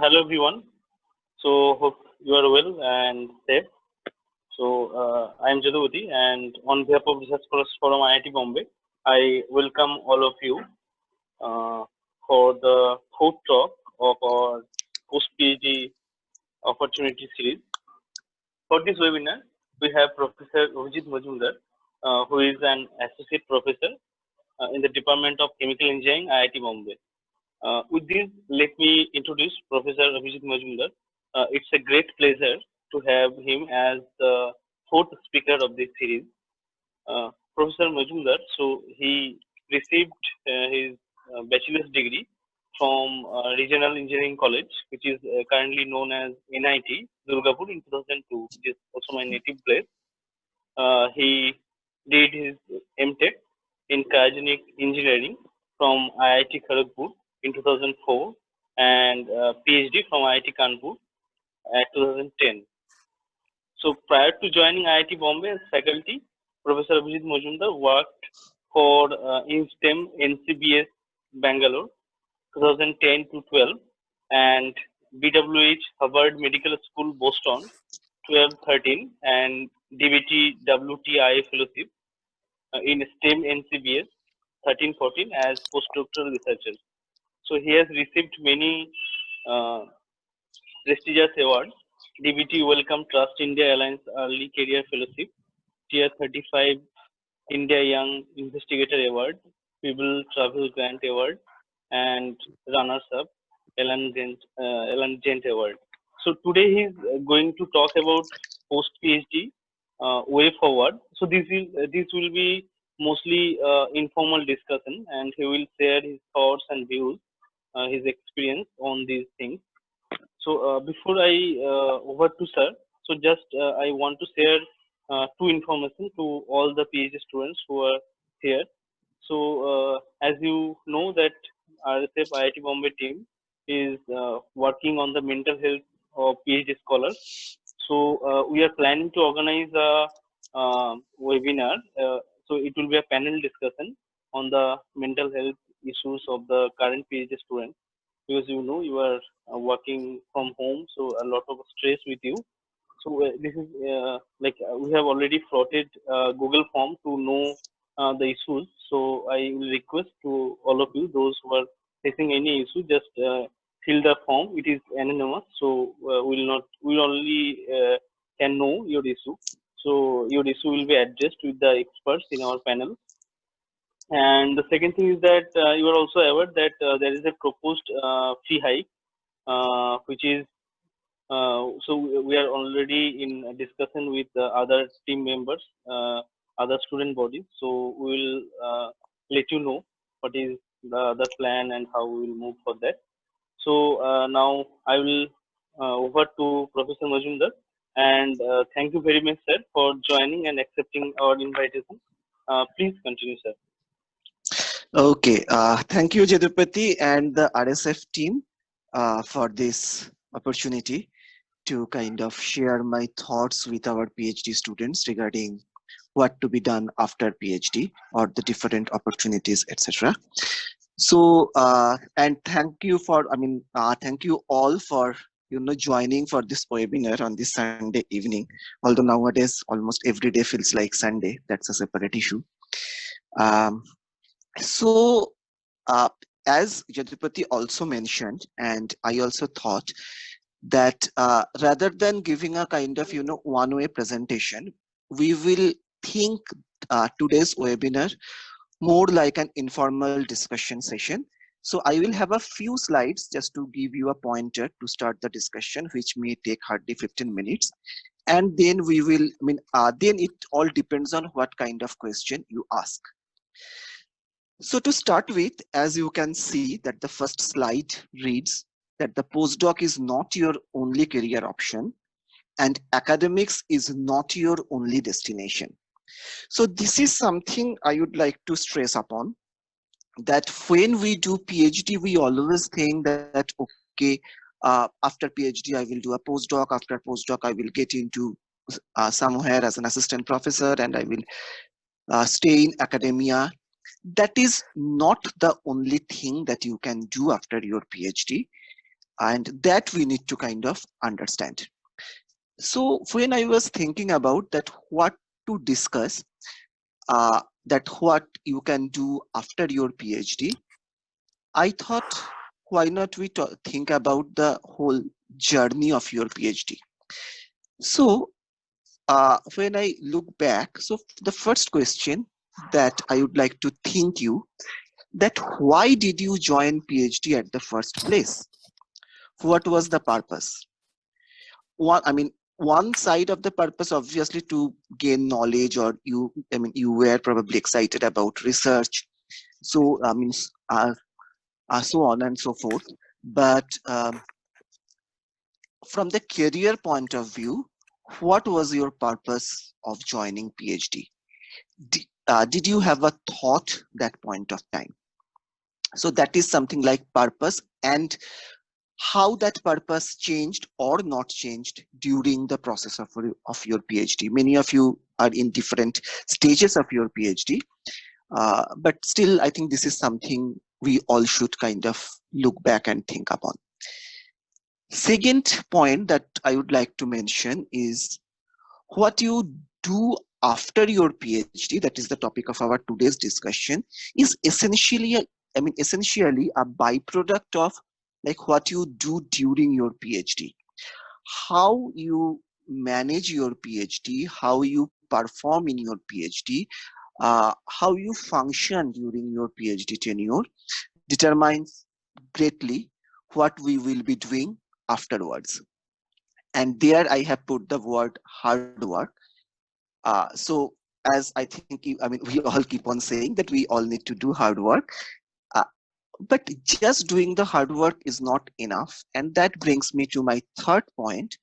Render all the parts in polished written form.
Hello everyone. So hope you are well and safe. So I am Jadavati, and on behalf of Research Scholars Forum IIT Bombay, I welcome all of you uh, for the fourth talk of our post PhD opportunity series. For this webinar, we have Professor Abhijit Majumder, who is an associate professor in the Department of Chemical Engineering, IIT Bombay. With this, let me introduce Professor Abhijit Majumder. It's a great pleasure to have him as the fourth speaker of this series. Professor Majumdar, so he received his bachelor's degree from Regional Engineering College, which is currently known as NIT, Durgapur in 2002, which is also my native place. He did his MTech in Cryogenic Engineering from IIT Kharagpur in 2004 and PhD from IIT Kanpur at 2010. So prior to joining IIT Bombay as faculty, Professor Abhijit Majumder worked for in STEM NCBS Bangalore 2010 to 12 and BWH Harvard Medical School Boston 12-13 and DBT WTI Fellowship in STEM NCBS 13-14 as postdoctoral researcher. So he has received many prestigious awards: DBT Welcome Trust India Alliance Early Career Fellowship, Tier 35 India Young Investigator Award, People Travel Grant Award, and runners-up Ellen Gent Award. So today he is going to talk about post PhD way forward. So this will be mostly informal discussion, and he will share his thoughts and views, his experience on these things. So before I over to sir, so just I want to share two information to all the PhD students who are here. So as you know that RSF IIT Bombay team is working on the mental health of PhD scholars. So we are planning to organize a webinar. So it will be a panel discussion on the mental health issues of the current PhD students, because you know you are working from home, so a lot of stress with you. So this is we have already floated Google form to know the issues. So I will request to all of you, those who are facing any issue, just fill the form. It is anonymous, so we'll only can know your issue. So your issue will be addressed with the experts in our panel. And the second thing is that you are also aware that there is a proposed fee hike, which is so we are already in a discussion with other team members, other student bodies. So we will let you know what is the plan and how we will move for that. So now I will over to Professor Majumdar, and thank you very much, sir, for joining and accepting our invitation. Please continue, sir. Okay, thank you, Jadupati and the RSF team for this opportunity to kind of share my thoughts with our PhD students regarding what to be done after PhD or the different opportunities, etc. So, and thank you for, thank you all for joining for this webinar on this Sunday evening. Although nowadays almost every day feels like Sunday, that's a separate issue. So, as Jadupati also mentioned, and I also thought that rather than giving a kind of one-way presentation, we will think today's webinar more like an informal discussion session. So I will have a few slides just to give you a pointer to start the discussion, which may take hardly 15 minutes. And then we will, then it all depends on what kind of question you ask. So to start with, as you can see that the first slide reads that the postdoc is not your only career option and academics is not your only destination. So this is something I would like to stress upon, that when we do PhD, we always think that, okay, after PhD, I will do a postdoc. After postdoc, I will get into somewhere as an assistant professor and I will stay in academia. That is not the only thing that you can do after your PhD. and that we need to kind of understand. So when I was thinking about that, what to discuss, that what you can do after your PhD, I thought, why not we think about the whole journey of your PhD. So when I look back, so the first question that I would like to think you, that why did you join PhD at the first place? What was the purpose? One side of the purpose, obviously, to gain knowledge, or you were probably excited about research. So, so on and so forth. But from the career point of view, what was your purpose of joining PhD? Did you have a thought that point of time? So that is something like purpose, and how that purpose changed or not changed during the process of your PhD. Many of you are in different stages of your PhD, but still, I think this is something we all should kind of look back and think upon. Second point that I would like to mention is what you do after your PhD, that is the topic of our today's discussion, is essentially a byproduct of like what you do during your PhD. How you manage your PhD, how you perform in your PhD, how you function during your PhD tenure determines greatly what we will be doing afterwards. And there I have put the word hard work. So as I think, we all keep on saying that we all need to do hard work, uh, but just doing the hard work is not enough. And that brings me to my third point,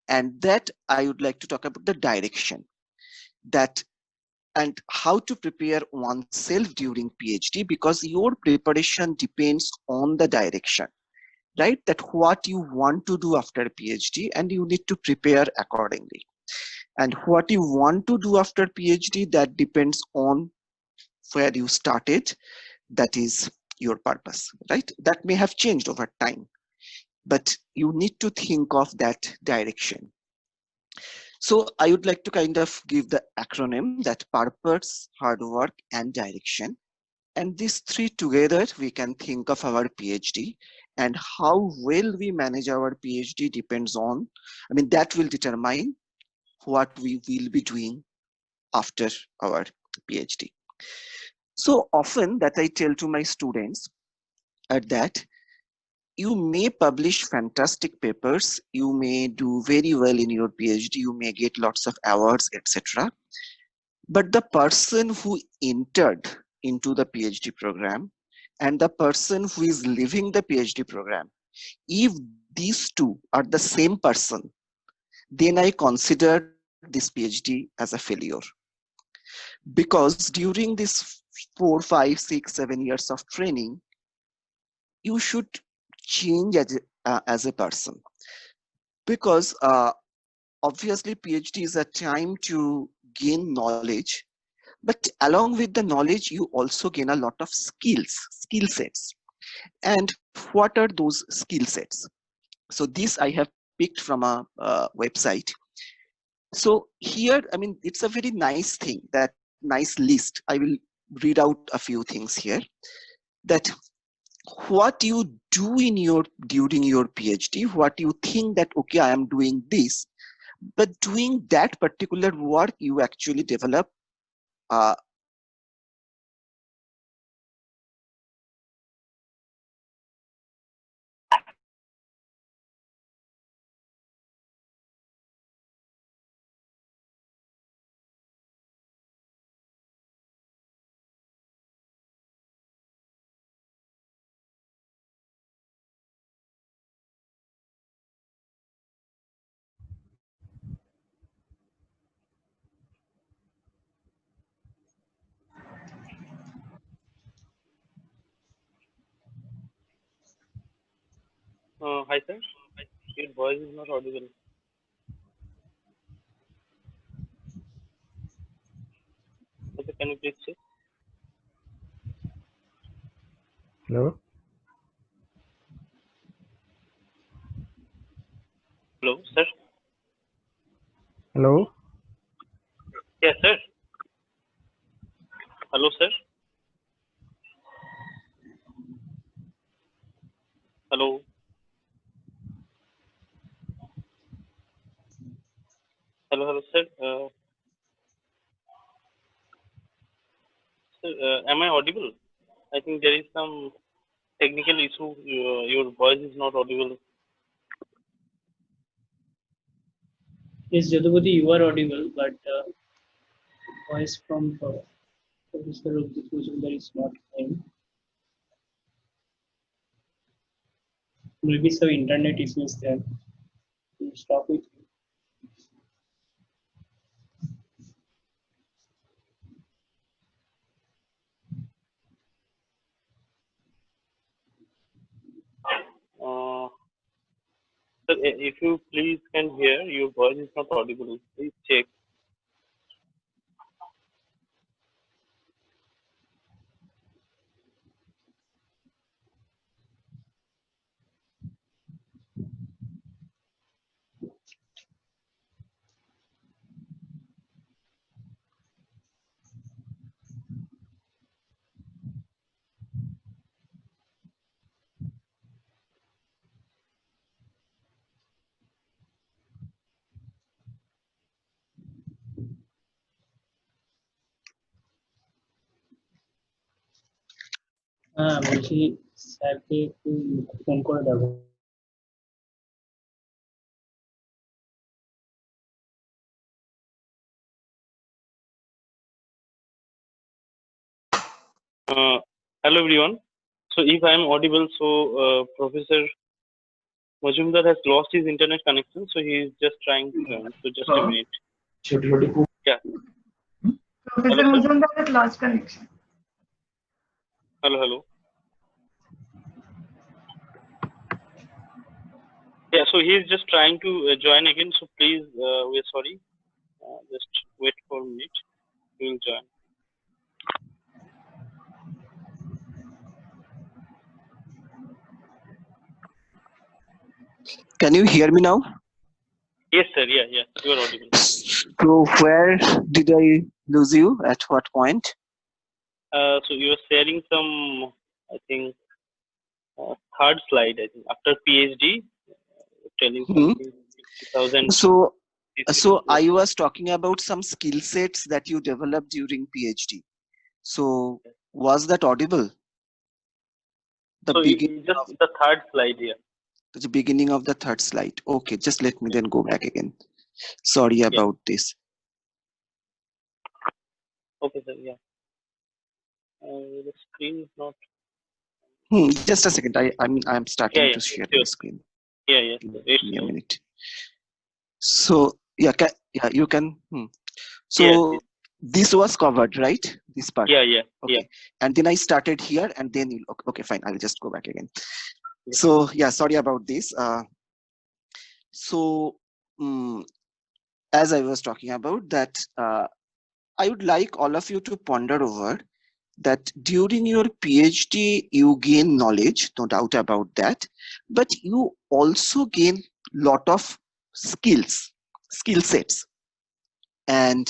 and that I would like to talk about the direction, that and how to prepare oneself during PhD, because your preparation depends on the direction, right? That what you want to do after PhD, and you need to prepare accordingly. And what you want to do after PhD, that depends on where you started, that is your purpose, right? That may have changed over time, but you need to think of that direction. So I would like to kind of give the acronym, that purpose, hard work, and direction. And these three together, we can think of our PhD, and how well we manage our PhD depends on, that will determine what we will be doing after our PhD. So often that I tell to my students at that, you may publish fantastic papers, you may do very well in your PhD, you may get lots of awards, etc. But the person who entered into the PhD program and the person who is leaving the PhD program, if these two are the same person, then I consider this PhD as a failure. Because during this 4, 5, 6, 7 years of training, you should change as a person. Because obviously PhD is a time to gain knowledge, but along with the knowledge, you also gain a lot of skill sets. And what are those skill sets? So this I have picked from a website. So here, it's a very nice thing, that nice list. I will read out a few things here. That what you do during your PhD, what you think that, okay, I am doing this, but doing that particular work, you actually develop Hi, sir. Your voice is not audible. Okay, can you please check? Hello? Hello. Yes, sir. Hello, sir. Hello. Hello, sir. Sir, am I audible? I think there is some technical issue. Your voice is not audible. Yes, Jadupati, you are audible, but voice from Professor Abhijit Majumder is not coming. Maybe some internet issues there. We'll stop it. Sir, if you please can hear, your voice is not audible. Please check. বলছি স্যারকে একটু phone করে দেবো। Hello, everyone. So, if I am audible, so Professor Majumdar has lost his internet connection, so he is just trying to join. So, just a minute. Yeah. Professor Majumdar has lost connection. Hello. Yeah, so he is just trying to join again. So, please, we're sorry. Just wait for a minute. He will join. Can you hear me now? Yes, sir. Yeah, you are audible. So where did I lose you? At what point? So you are sharing some, I think, third slide. I think after PhD, telling something. 2000. So I was talking about some skill sets that you developed during PhD. So was that audible? So just the third slide here. The beginning of the third slide. Okay, just let me then go back again. Sorry about this. Okay, sir. Yeah. The screen is not. Just a second. I'm starting to share my screen. Yeah. Give me a minute. So you can. So this was covered, right? This part. Yeah. Okay. Yeah. And then I started here, and then okay, fine. I'll just go back again. Yeah. So yeah, sorry about this. As I was talking about that, I would like all of you to ponder over that during your PhD, you gain knowledge, no doubt about that, but you also gain lot of skill sets. And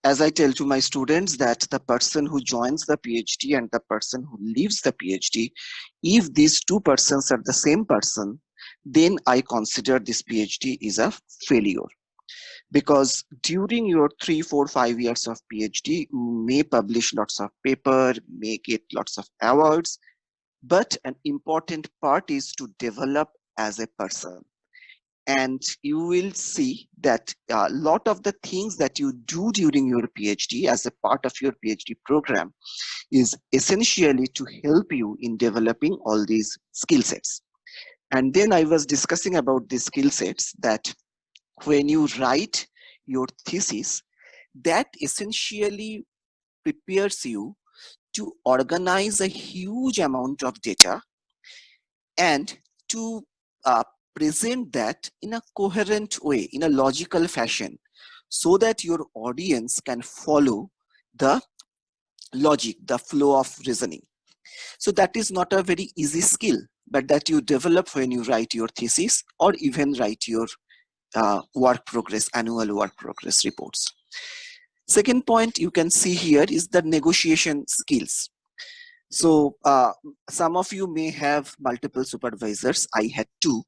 as I tell to my students that the person who joins the PhD and the person who leaves the PhD, if these two persons are the same person, then I consider this PhD is a failure. Because during your 3, 4, 5 years of PhD, you may publish lots of paper, may get lots of awards, but an important part is to develop as a person. And you will see that a lot of the things that you do during your PhD as a part of your PhD program is essentially to help you in developing all these skill sets. And then I was discussing about these skill sets that when you write your thesis, that essentially prepares you to organize a huge amount of data and to present that in a coherent way, in a logical fashion, so that your audience can follow the logic, the flow of reasoning. So that is not a very easy skill, but that you develop when you write your thesis or even write your work progress, annual work progress reports. Second point you can see here is the negotiation skills. So some of you may have multiple supervisors. I had two,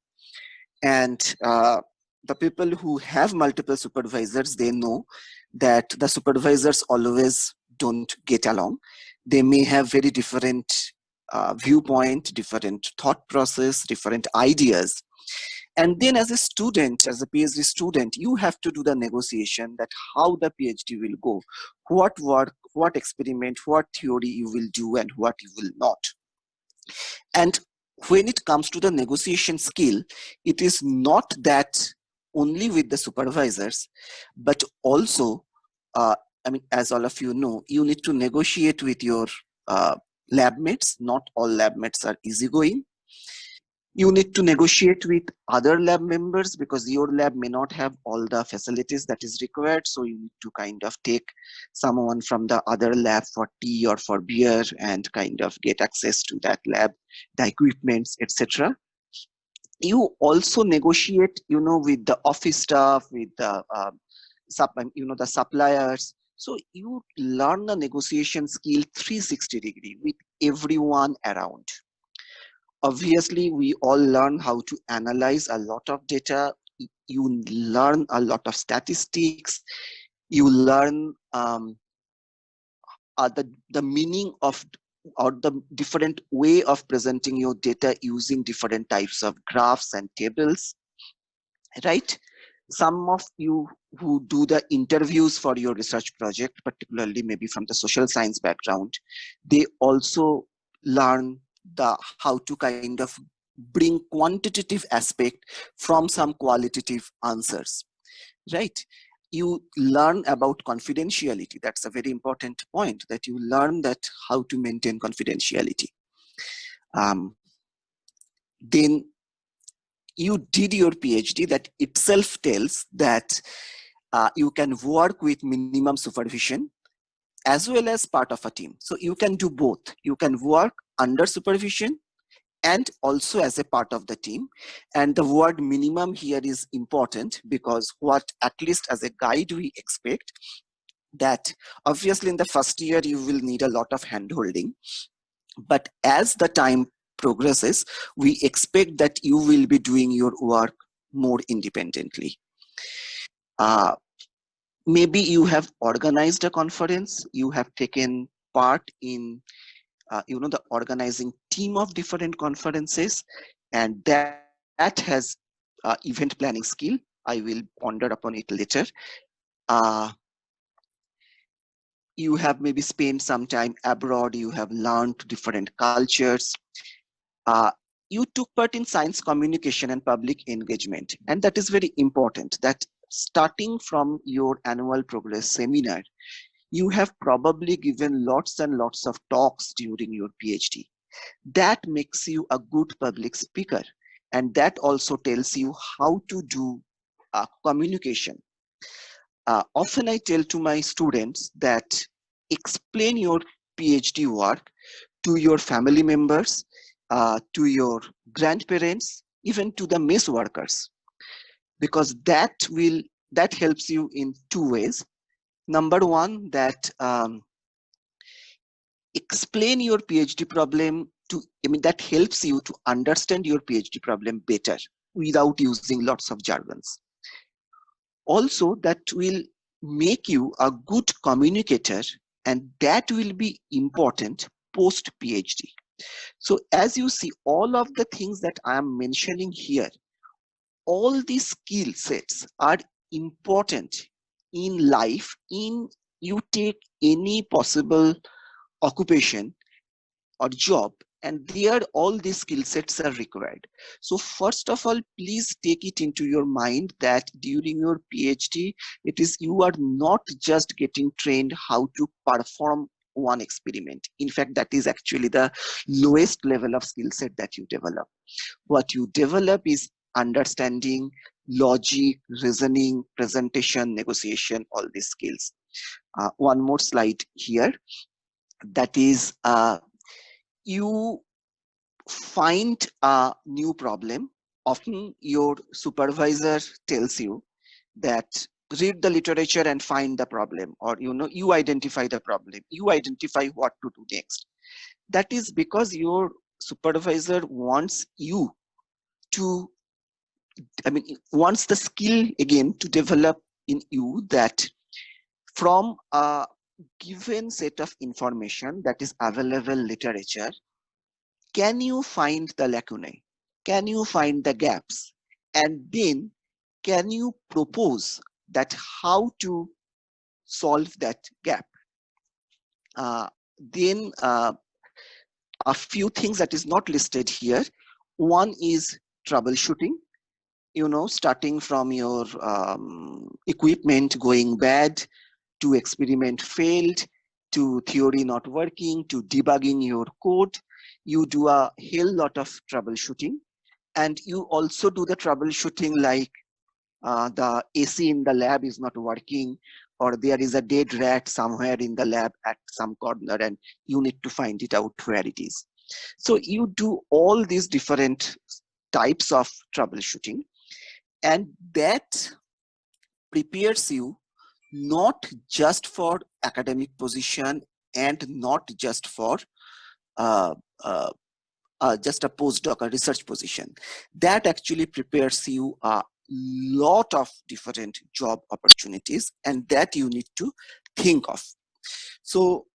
and the people who have multiple supervisors, they know that the supervisors always don't get along. They may have very different viewpoint, different thought process, different ideas. And then as a student, as a PhD student, you have to do the negotiation that how the PhD will go, what work, what experiment, what theory you will do and what you will not. And when it comes to the negotiation skill, it is not that only with the supervisors, but also, I mean, as all of you know, you need to negotiate with your lab mates. Not all lab mates are easygoing. You need to negotiate with other lab members because your lab may not have all the facilities that is required. So you need to kind of take someone from the other lab for tea or for beer and kind of get access to that lab, the equipments, etc. You also negotiate, with the office staff, with the the suppliers. So you learn the negotiation skill 360-degree with everyone around. Obviously, we all learn how to analyze a lot of data. You learn a lot of statistics. You learn the meaning of or the different way of presenting your data using different types of graphs and tables, right? Some of you who do the interviews for your research project, particularly maybe from the social science background, they also learn how to kind of bring quantitative aspect from some qualitative answers, right? You learn about confidentiality. That's a very important point, that you learn that how to maintain confidentiality. Then you did your PhD, that itself tells that you can work with minimum supervision as well as part of a team. So you can do both. You can work under supervision and also as a part of the team. And the word minimum here is important because what, at least as a guide, we expect that obviously in the first year you will need a lot of handholding, but as the time progresses, we expect that you will be doing your work more independently. Maybe you have organized a conference, you have taken part in the organizing team of different conferences, and that has event planning skill. I will ponder upon it later. You have maybe spent some time abroad, you have learned different cultures. You took part in science communication and public engagement, and that is very important, that starting from your annual progress seminar, you have probably given lots and lots of talks during your PhD. That makes you a good public speaker, and that also tells you how to do communication. Often I tell to my students that explain your PhD work to your family members, to your grandparents, even to the mess workers, because that helps you in two ways. Number one, that explain your PhD problem that helps you to understand your PhD problem better without using lots of jargons. Also, that will make you a good communicator, and that will be important post PhD. So as you see, all of the things that I am mentioning here, all these skill sets are important in life. You take any possible occupation or job, and there all these skill sets are required. So first of all, please take it into your mind that during your PhD, you are not just getting trained how to perform one experiment. In fact, that is actually the lowest level of skill set that you develop. What you develop is understanding, logic, reasoning, presentation, negotiation, all these skills. One more slide here. That is, you find a new problem often your supervisor tells you that read the literature and find the problem, or you identify the problem, you identify what to do next. That is because your supervisor wants you to, wants the skill again to develop in you, that from a given set of information that is available literature, can you find the lacunae, can you find the gaps, and then can you propose that how to solve that gap. Then a few things that is not listed here. One is troubleshooting, starting from your equipment going bad, to experiment failed, to theory not working, to debugging your code. You do a hell lot of troubleshooting, and you also do the troubleshooting like the AC in the lab is not working, or there is a dead rat somewhere in the lab at some corner and you need to find it out where it is. So you do all these different types of troubleshooting, and that prepares you not just for academic position and not just for uh, uh, just a postdoc or research position. That actually prepares you a lot of different job opportunities, and that you need to think of. So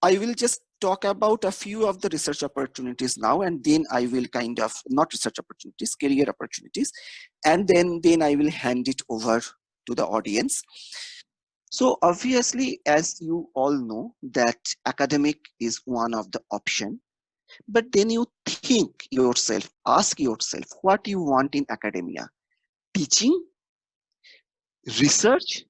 I will just talk about a few of the research opportunities now, and then I will kind of, not research opportunities, career opportunities, and then I will hand it over to the audience. So obviously, as you all know, that academic is one of the option, but then you think yourself, ask yourself what you want in academia: teaching, research,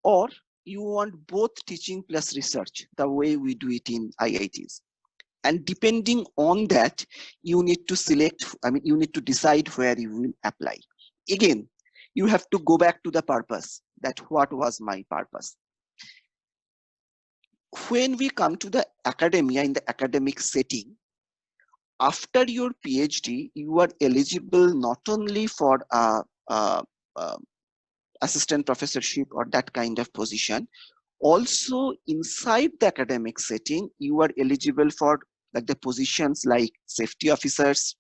or you want both teaching plus research, the way we do it in IITs. And depending on that, you need to select, you need to decide where you will apply. Again, you have to go back to the purpose, that what was my purpose. When we come to the academia, in the academic setting, after your PhD, you are eligible not only for a assistant professorship or that kind of position, also inside the academic setting, you are eligible for like the positions like safety officers,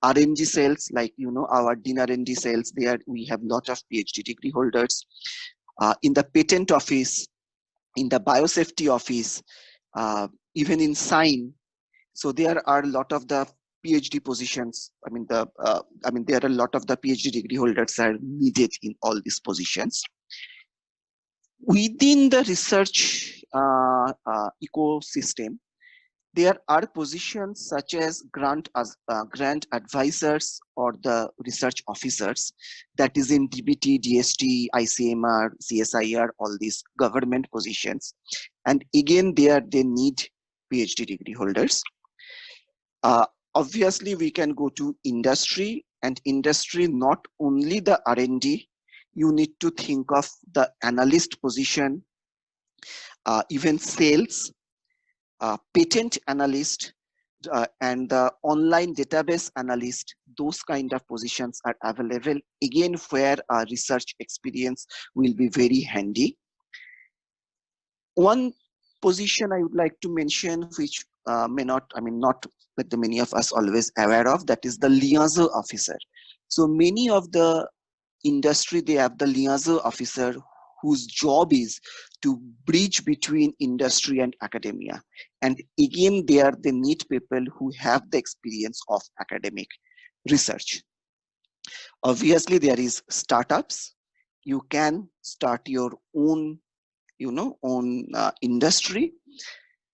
R&D cells, like our Dean R&D cells. There we have lot of PhD degree holders. In the patent office, in the biosafety office, even in sign. So there are a lot of the PhD positions. There are a lot of the PhD degree holders are needed in all these positions. Within the research ecosystem, there are positions such as grant advisors or the research officers, that is in DBT, DST, ICMR, CSIR, all these government positions. And again, there they need PhD degree holders. Obviously, we can go to industry, and industry not only the R&D, you need to think of the analyst position, even sales, patent analyst, and the online database analyst. Those kind of positions are available, again where research experience will be very handy. One position I would like to mention, which not like the many of us always aware of, that is the liaison officer. So many of the industry, they have the liaison officer whose job is to bridge between industry and academia. And again, they need people who have the experience of academic research. Obviously, there is startups. You can start your own, industry,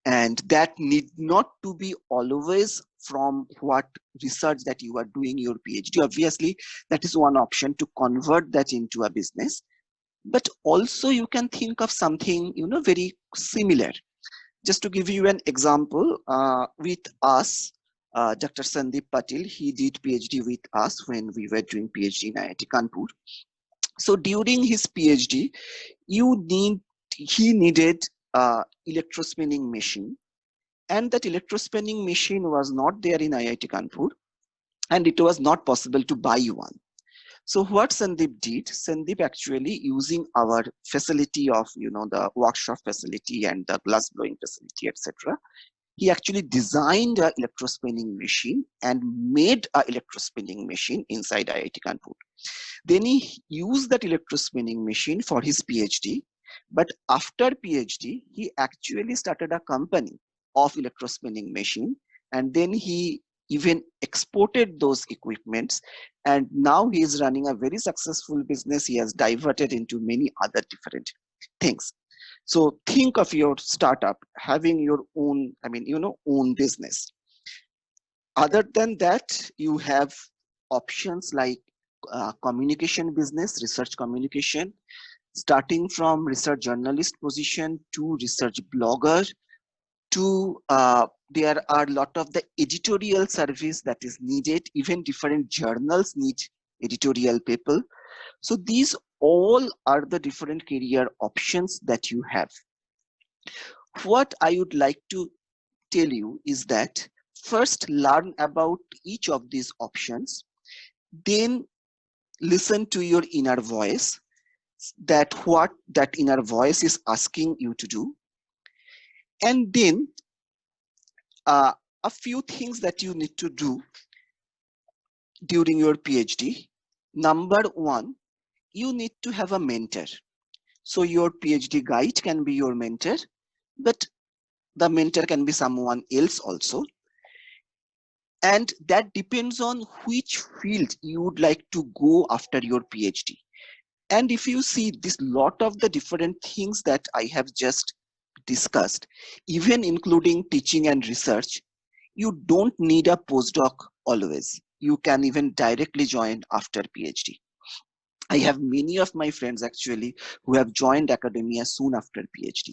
and that need not to be always from what research that you are doing your PhD. Obviously, that is one option to convert that into a business. But also you can think of something, very similar. Just to give you an example, with us, Dr. Sandeep Patil, he did PhD with us when we were doing PhD in IIT Kanpur. So during his PhD, he needed electrospinning machine, and that electrospinning machine was not there in IIT Kanpur. and it was not possible to buy one. So what Sandeep did, Sandeep actually using our facility of, the workshop facility and the glass blowing facility, etc. He actually designed a electrospinning machine and made a electrospinning machine inside IIT Kanpur. Then he used that electrospinning machine for his PhD. But after PhD, he actually started a company of electrospinning machine, and then he even exported those equipments, and now he is running a very successful business. He has diverted into many other different things. So think of your startup having your own, own business. Other than that, you have options like communication business, research communication, starting from research journalist position to research blogger to there are a lot of the editorial service that is needed. Even different journals need editorial people. So these all are the different career options that you have. What I would like to tell you is that first learn about each of these options, then listen to your inner voice, that what that inner voice is asking you to do, and then a few things that you need to do during your PhD. Number one, you need to have a mentor. So your PhD guide can be your mentor, but the mentor can be someone else also. And that depends on which field you would like to go after your PhD. And if you see this lot of the different things that I have just discussed, even including teaching and research, you don't need a postdoc always. You can even directly join after PhD. I have many of my friends actually who have joined academia soon after PhD.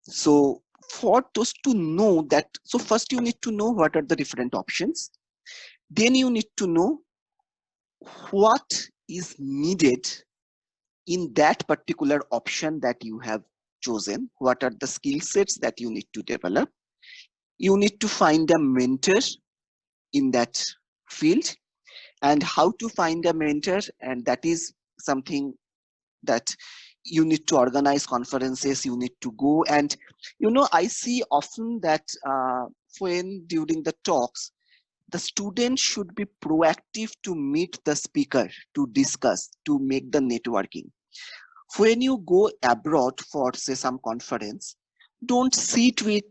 So for those to know that, so first you need to know what are the different options. Then you need to know what is needed in that particular option that you have chosen. What are the skill sets that you need to develop? You need to find a mentor in that field, and how to find a mentor, and that is something that you need to organize conferences, you need to go. And I see often that when during the talks, the students should be proactive to meet the speaker, to discuss, to make the networking. When you go abroad for say some conference, don't sit with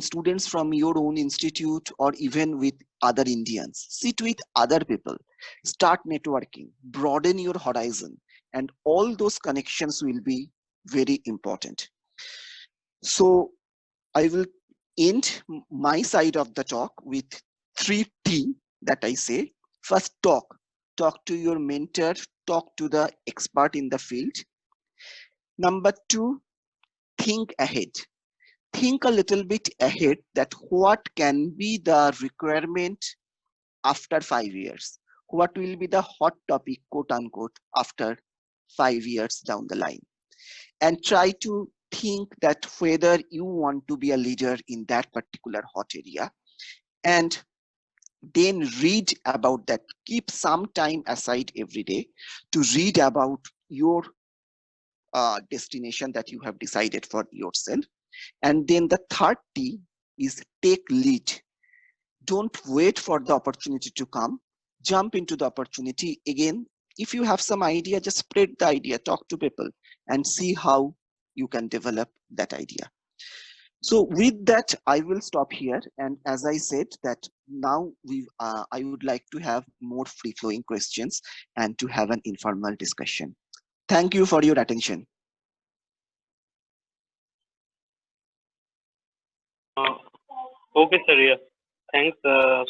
students from your own institute or even with other Indians. Sit with other people, start networking, broaden your horizon, and all those connections will be very important. So I will end my side of the talk with 3T that I say. First, talk to your mentor, talk to the expert in the field. Number two, think ahead. Think a little bit ahead that what can be the requirement after 5 years? What will be the hot topic, quote unquote, after 5 years down the line? And try to think that whether you want to be a leader in that particular hot area, and then read about that. Keep some time aside every day to read about your destination that you have decided for yourself. And then the third T is take lead. Don't wait for the opportunity to come. Jump into the opportunity. Again, if you have some idea, just spread the idea, talk to people, and see how you can develop that idea. So with that, I will stop here. And as I said, that now I would like to have more free-flowing questions and to have an informal discussion. Thank you for your attention. Okay, sir. Yeah. Thanks.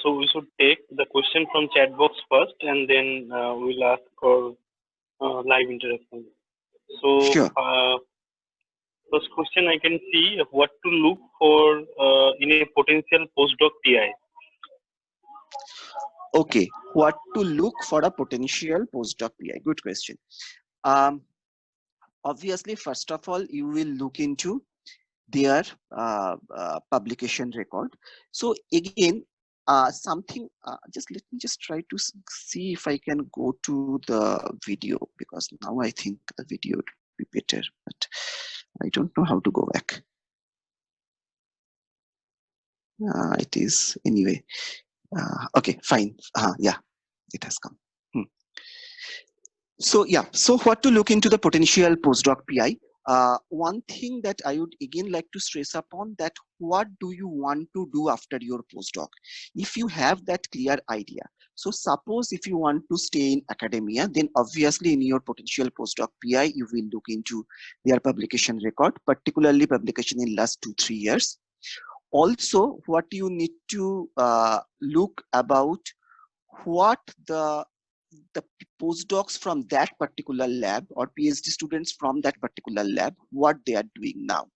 So we should take the question from chat box first, and then we'll ask for live interaction. So Sure. first question I can see, what to look for in a potential postdoc PI. Okay, what to look for a potential postdoc PI? Good question. Obviously, first of all, you will look into their publication record. So again, something, just let me just try to see if I can go to the video, because now I think the video would be better, but I don't know how to go back. It is anyway. Okay, fine. Yeah, it has come. So yeah, so what to look into the potential postdoc PI? One thing that I would again like to stress upon, that what do you want to do after your postdoc? If you have that clear idea. So suppose if you want to stay in academia, then obviously in your potential postdoc PI, you will look into their publication record, particularly publication in last 2-3 years. Also, what you need to look about, what the postdocs from that particular lab or PhD students from that particular lab, what they are doing now.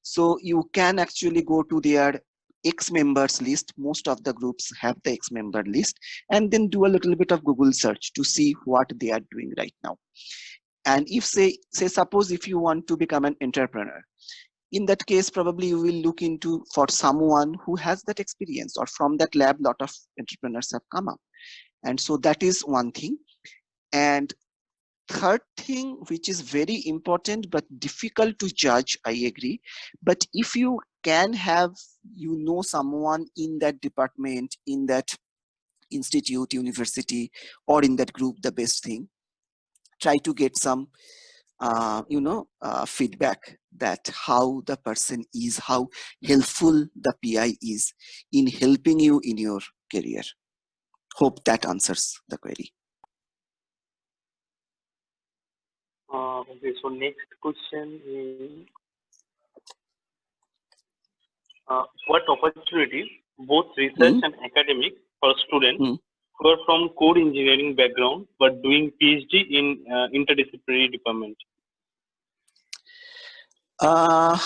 So you can actually go to their ex-members list. Most of the groups have the ex-member list, and then do a little bit of Google search to see what they are doing right now. And if say suppose if you want to become an entrepreneur, in that case, probably you will look into for someone who has that experience, or from that lab, lot of entrepreneurs have come up. And so that is one thing. And third thing, which is very important but difficult to judge, I agree, but if you can have, someone in that department, in that institute, university, or in that group, the best thing, try to get some feedback, that how the person is, how helpful the PI is in helping you in your career. Hope that answers the query. Okay, so next question is, what opportunities, both research and academic, for students who are from core engineering background but doing PhD in interdisciplinary department? I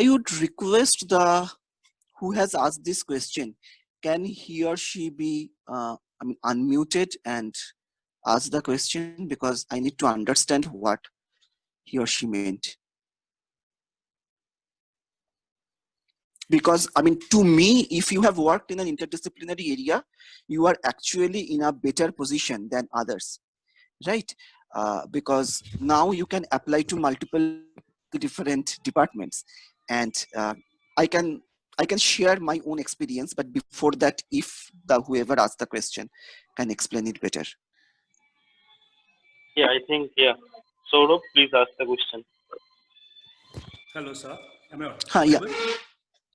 would request the who has asked this question, can he or she be unmuted and ask the question, because I need to understand what he or she meant. Because to me, if you have worked in an interdisciplinary area, you are actually in a better position than others, right? Because now you can apply to multiple different departments, and I can share my own experience, but before that, if whoever asked the question can explain it better. Yeah, I think, yeah. Saurabh, please ask the question. Hello, sir. Am I audible?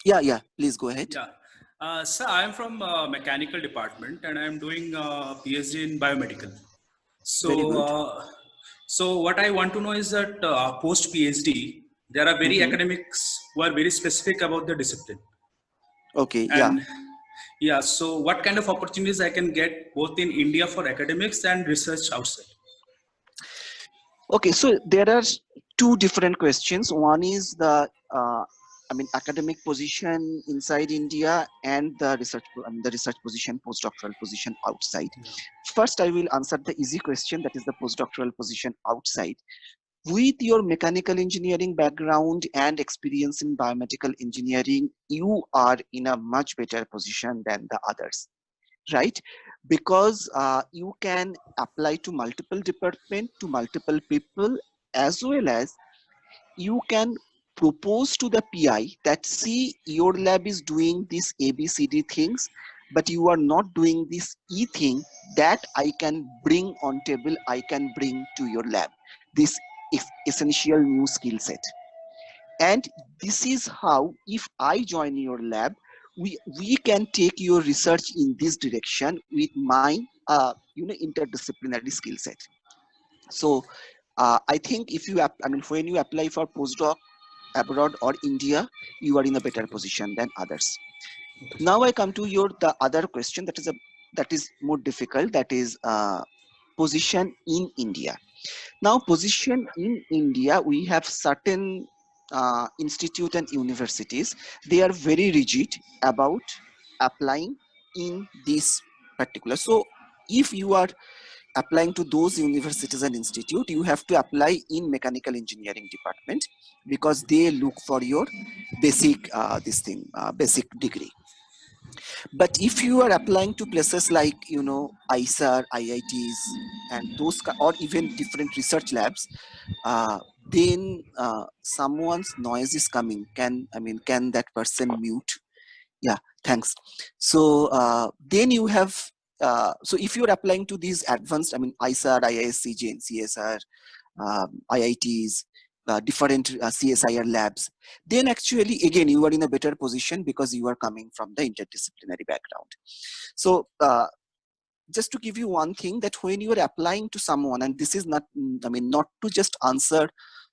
Yeah, please go ahead. Yeah. Sir, I am from mechanical department and I am doing PhD in biomedical. So, very good. So what I want to know is that post PhD, there are very academics who are very specific about the discipline. Okay, and yeah. So what kind of opportunities I can get both in India for academics and research outside? Okay, so there are two different questions. One is the academic position inside India, and the research position, postdoctoral position outside. First, I will answer the easy question, that is the postdoctoral position outside. With your mechanical engineering background and experience in biomedical engineering, you are in a much better position than the others, right? Because you can apply to multiple departments, to multiple people, as well as you can propose to the PI that, see, your lab is doing this ABCD things, but you are not doing this E thing that I can bring on table, I can bring to your lab, this essential new skill set. And this is how, if I join your lab, we can take your research in this direction with my interdisciplinary skill set. So I think if you when you apply for postdoc abroad or India, you are in a better position than others. Now I come to the other question, that is more difficult, that is position in India. Now, position in India, we have certain institutes and universities. They are very rigid about applying in this particular. So if you are applying to those universities and institute, you have to apply in mechanical engineering department, because they look for your basic basic degree. But if you are applying to places like, ISAR, IITs, and those, or even different research labs, then someone's noise is coming. Can that person mute? Yeah, thanks. So then you have, so if you're applying to these advanced, ISAR, IISc, CSR, IITs, different CSIR labs, then actually, again, you are in a better position because you are coming from the interdisciplinary background. So just to give you one thing, that when you are applying to someone, and this is not, not to just answer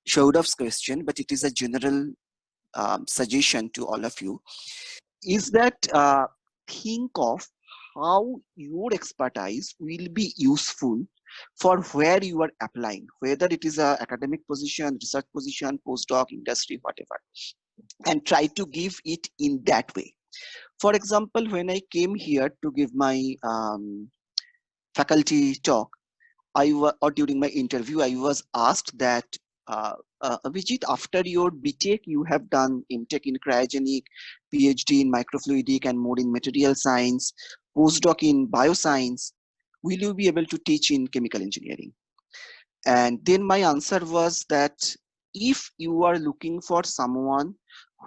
Shaurav's question, but it is a general suggestion to all of you, is that think of how your expertise will be useful for where you are applying, whether it is a academic position, research position, postdoc, industry, whatever, and try to give it in that way. For example, when I came here to give my faculty talk, or during my interview, I was asked that, Abhijit, after your BTech, you have done MTech in cryogenic, PhD in microfluidic and more in material science, postdoc in bioscience. Will you be able to teach in chemical engineering? And then my answer was that if you are looking for someone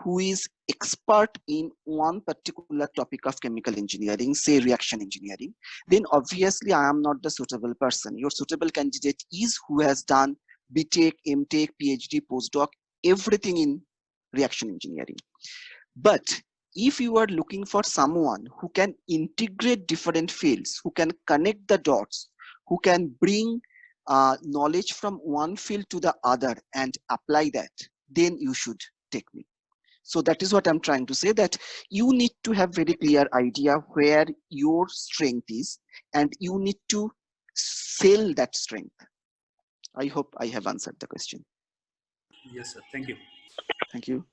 who is expert in one particular topic of chemical engineering, say reaction engineering, then obviously I am not the suitable person. Your suitable candidate is who has done BTech, MTech, PhD, postdoc, everything in reaction engineering. But if you are looking for someone who can integrate different fields, who can connect the dots, who can bring knowledge from one field to the other and apply that, then you should take me. So that is what I'm trying to say, that you need to have very clear idea where your strength is, and you need to sell that strength. I hope I have answered the question. Yes, sir. Thank you. Thank you.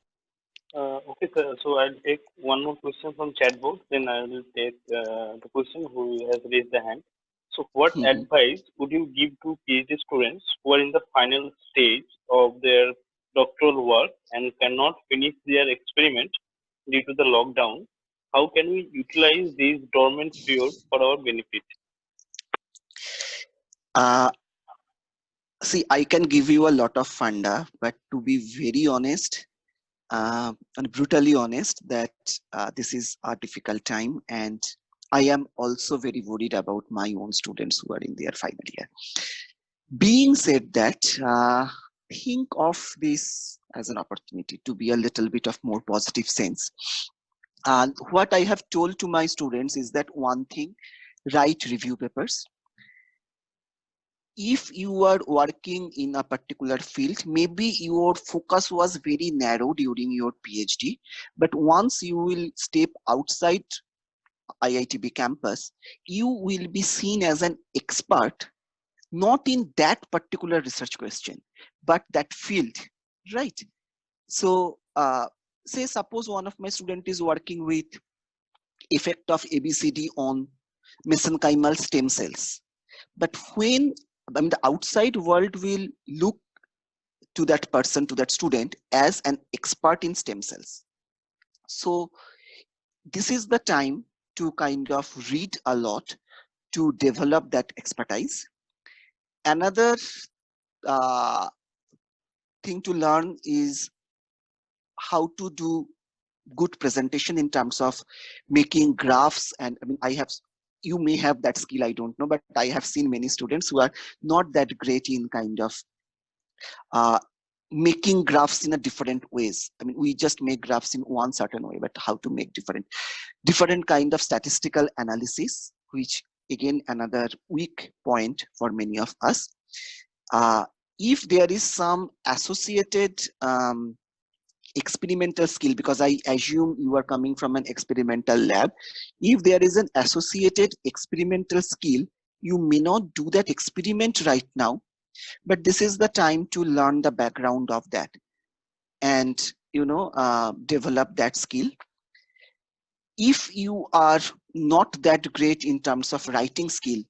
Okay, sir. So I'll take one more question from chat box, then I will take the question who has raised the hand. So what advice would you give to PhD students who are in the final stage of their doctoral work and cannot finish their experiment due to the lockdown? How can we utilize these dormant periods for our benefit? See, I can give you a lot of funda, but to be very honest, and brutally honest, that this is a difficult time, and I am also very worried about my own students who are in their final year. Being said that, think of this as an opportunity to be a little bit of more positive sense. And what I have told to my students is that, one thing, write review papers. If you are working in a particular field, maybe your focus was very narrow during your PhD, but once you will step outside IITB campus, you will be seen as an expert, not in that particular research question, but that field, right? So say suppose one of my students is working with effect of ABCD on mesenchymal stem cells, but when the outside world will look to that person, to that student, as an expert in stem cells. So this is the time to kind of read a lot to develop that expertise. Another thing to learn is how to do good presentation in terms of making graphs. And you may have that skill, I don't know, but I have seen many students who are not that great in kind of making graphs in a different ways. We just make graphs in one certain way, but how to make different kind of statistical analysis, which again, another weak point for many of us. If there is some associated experimental skill, because I assume you are coming from an experimental lab, if there is an associated experimental skill, you may not do that experiment right now, but this is the time to learn the background of that and develop that skill. If you are not that great in terms of writing skill,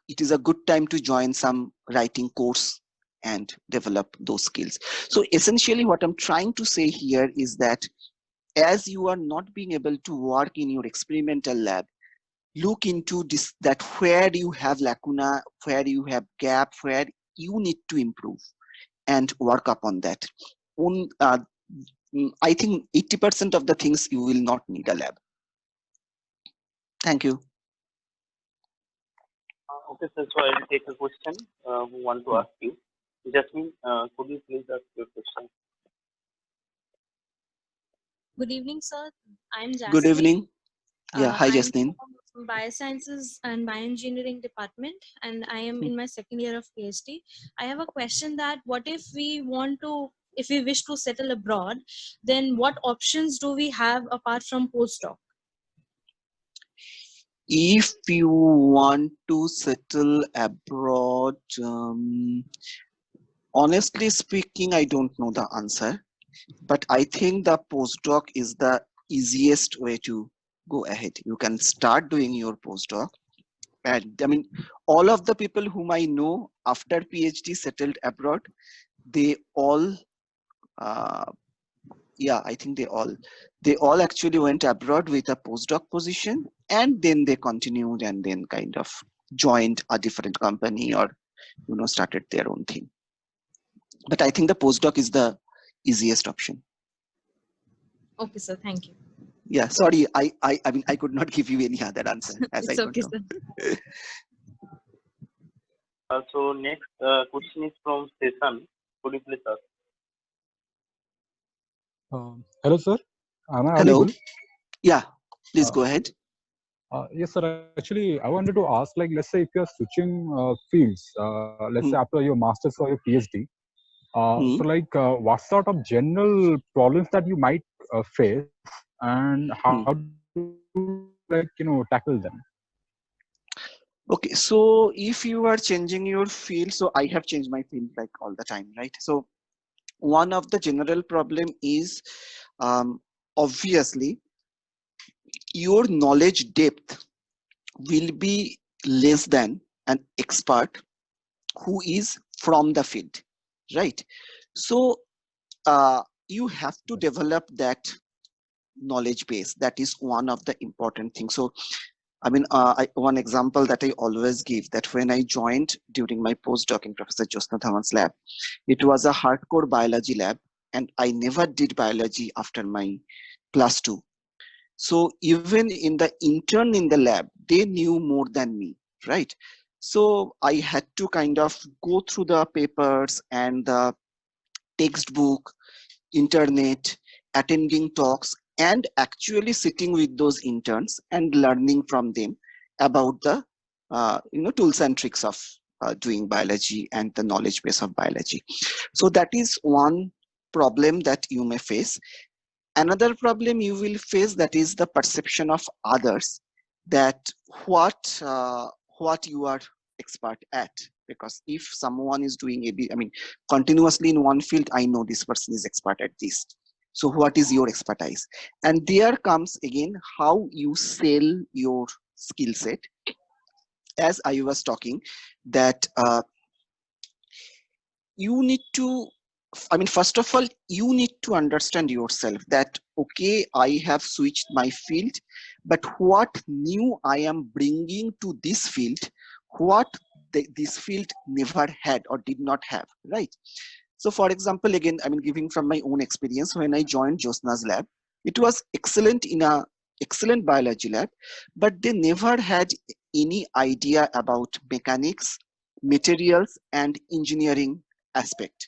it is a good time to join some writing course and develop those skills. So essentially what I'm trying to say here is that as you are not being able to work in your experimental lab, look into this, that where you have lacuna, where you have gap, where you need to improve and work upon that. I think 80% of the things you will not need a lab. Thank you. Okay, sir. So I will take a question. Who want to ask you? Jasmine, could you please ask your question? Good evening, sir. I'm Jasmine. Good evening. Yeah, hi, I'm Jasmine. from Biosciences and Bioengineering Department, and I am in my second year of PhD. I have a question that what if we wish to settle abroad, then what options do we have apart from postdoc? If you want to settle abroad, honestly speaking, I don't know the answer, but I think the postdoc is the easiest way to go ahead. You can start doing your postdoc. And I mean, all of the people whom I know after PhD settled abroad, they all, I think they all actually went abroad with a postdoc position, and then they continued and then kind of joined a different company or, started their own thing. But I think the postdoc is the easiest option. Okay, sir. Thank you. Yeah, sorry, I mean, I could not give you any other answer as It's I don't okay, know. sir. So next question is from Sesan. Could you please ask? Hello, sir. Am I Hello. audible? Yeah, please go ahead. Yes, sir. Actually, I wanted to ask, like, let's say if you're switching fields, let's say after your master's or your PhD, so like, what sort of general problems that you might face, and how do tackle them? Okay, so if you are changing your field, so I have changed my field like all the time, right? So one of the general problem is obviously your knowledge depth will be less than an expert who is from the field, right? So you have to develop that knowledge base. That is one of the important things. So I mean, one example that I always give, that when I joined during my postdoc in Professor Josna Dhawan's lab, it was a hardcore biology lab, and I never did biology after my +2. So even in the intern in the lab, they knew more than me, right? So I had to kind of go through the papers and the textbook, internet, attending talks, and actually sitting with those interns and learning from them about the tools and tricks of doing biology and the knowledge base of biology. So that is one problem that you may face. Another problem you will face, that is the perception of others, that what you are expert at. Because if someone is doing continuously in one field, I know this person is expert at this. So what is your expertise? And there comes again how you sell your skill set. As I was talking, that you need to, first of all, you need to understand yourself that, okay, I have switched my field, but what new I am bringing to this field, what this field never had or did not have, right? So for example, again, giving from my own experience, when I joined Josna's lab, it was excellent in a excellent biology lab, but they never had any idea about mechanics, materials, and engineering aspect.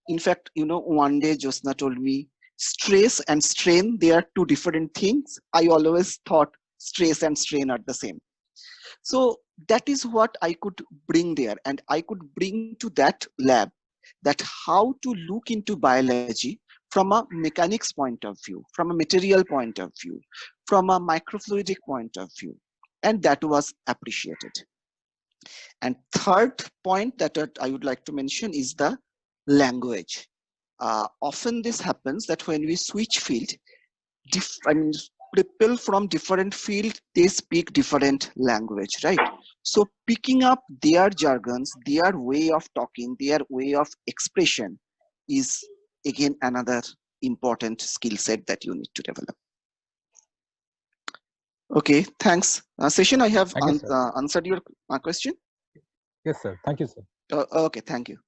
In fact, one day Josna told me, stress and strain, they are two different things. I always thought stress and strain are the same. So that is what I could bring there, and I could bring to that lab, that how to look into biology from a mechanics point of view, from a material point of view, from a microfluidic point of view, and that was appreciated. And third point that I would like to mention is the language. Often this happens that when we switch field, people from different field, they speak different language, right? So picking up their jargons, their way of talking, their way of expression is again another important skill set that you need to develop. Okay, thanks. Session, I have Thank you, sir. answered your question. Yes, sir. Thank you, sir. Okay, thank you.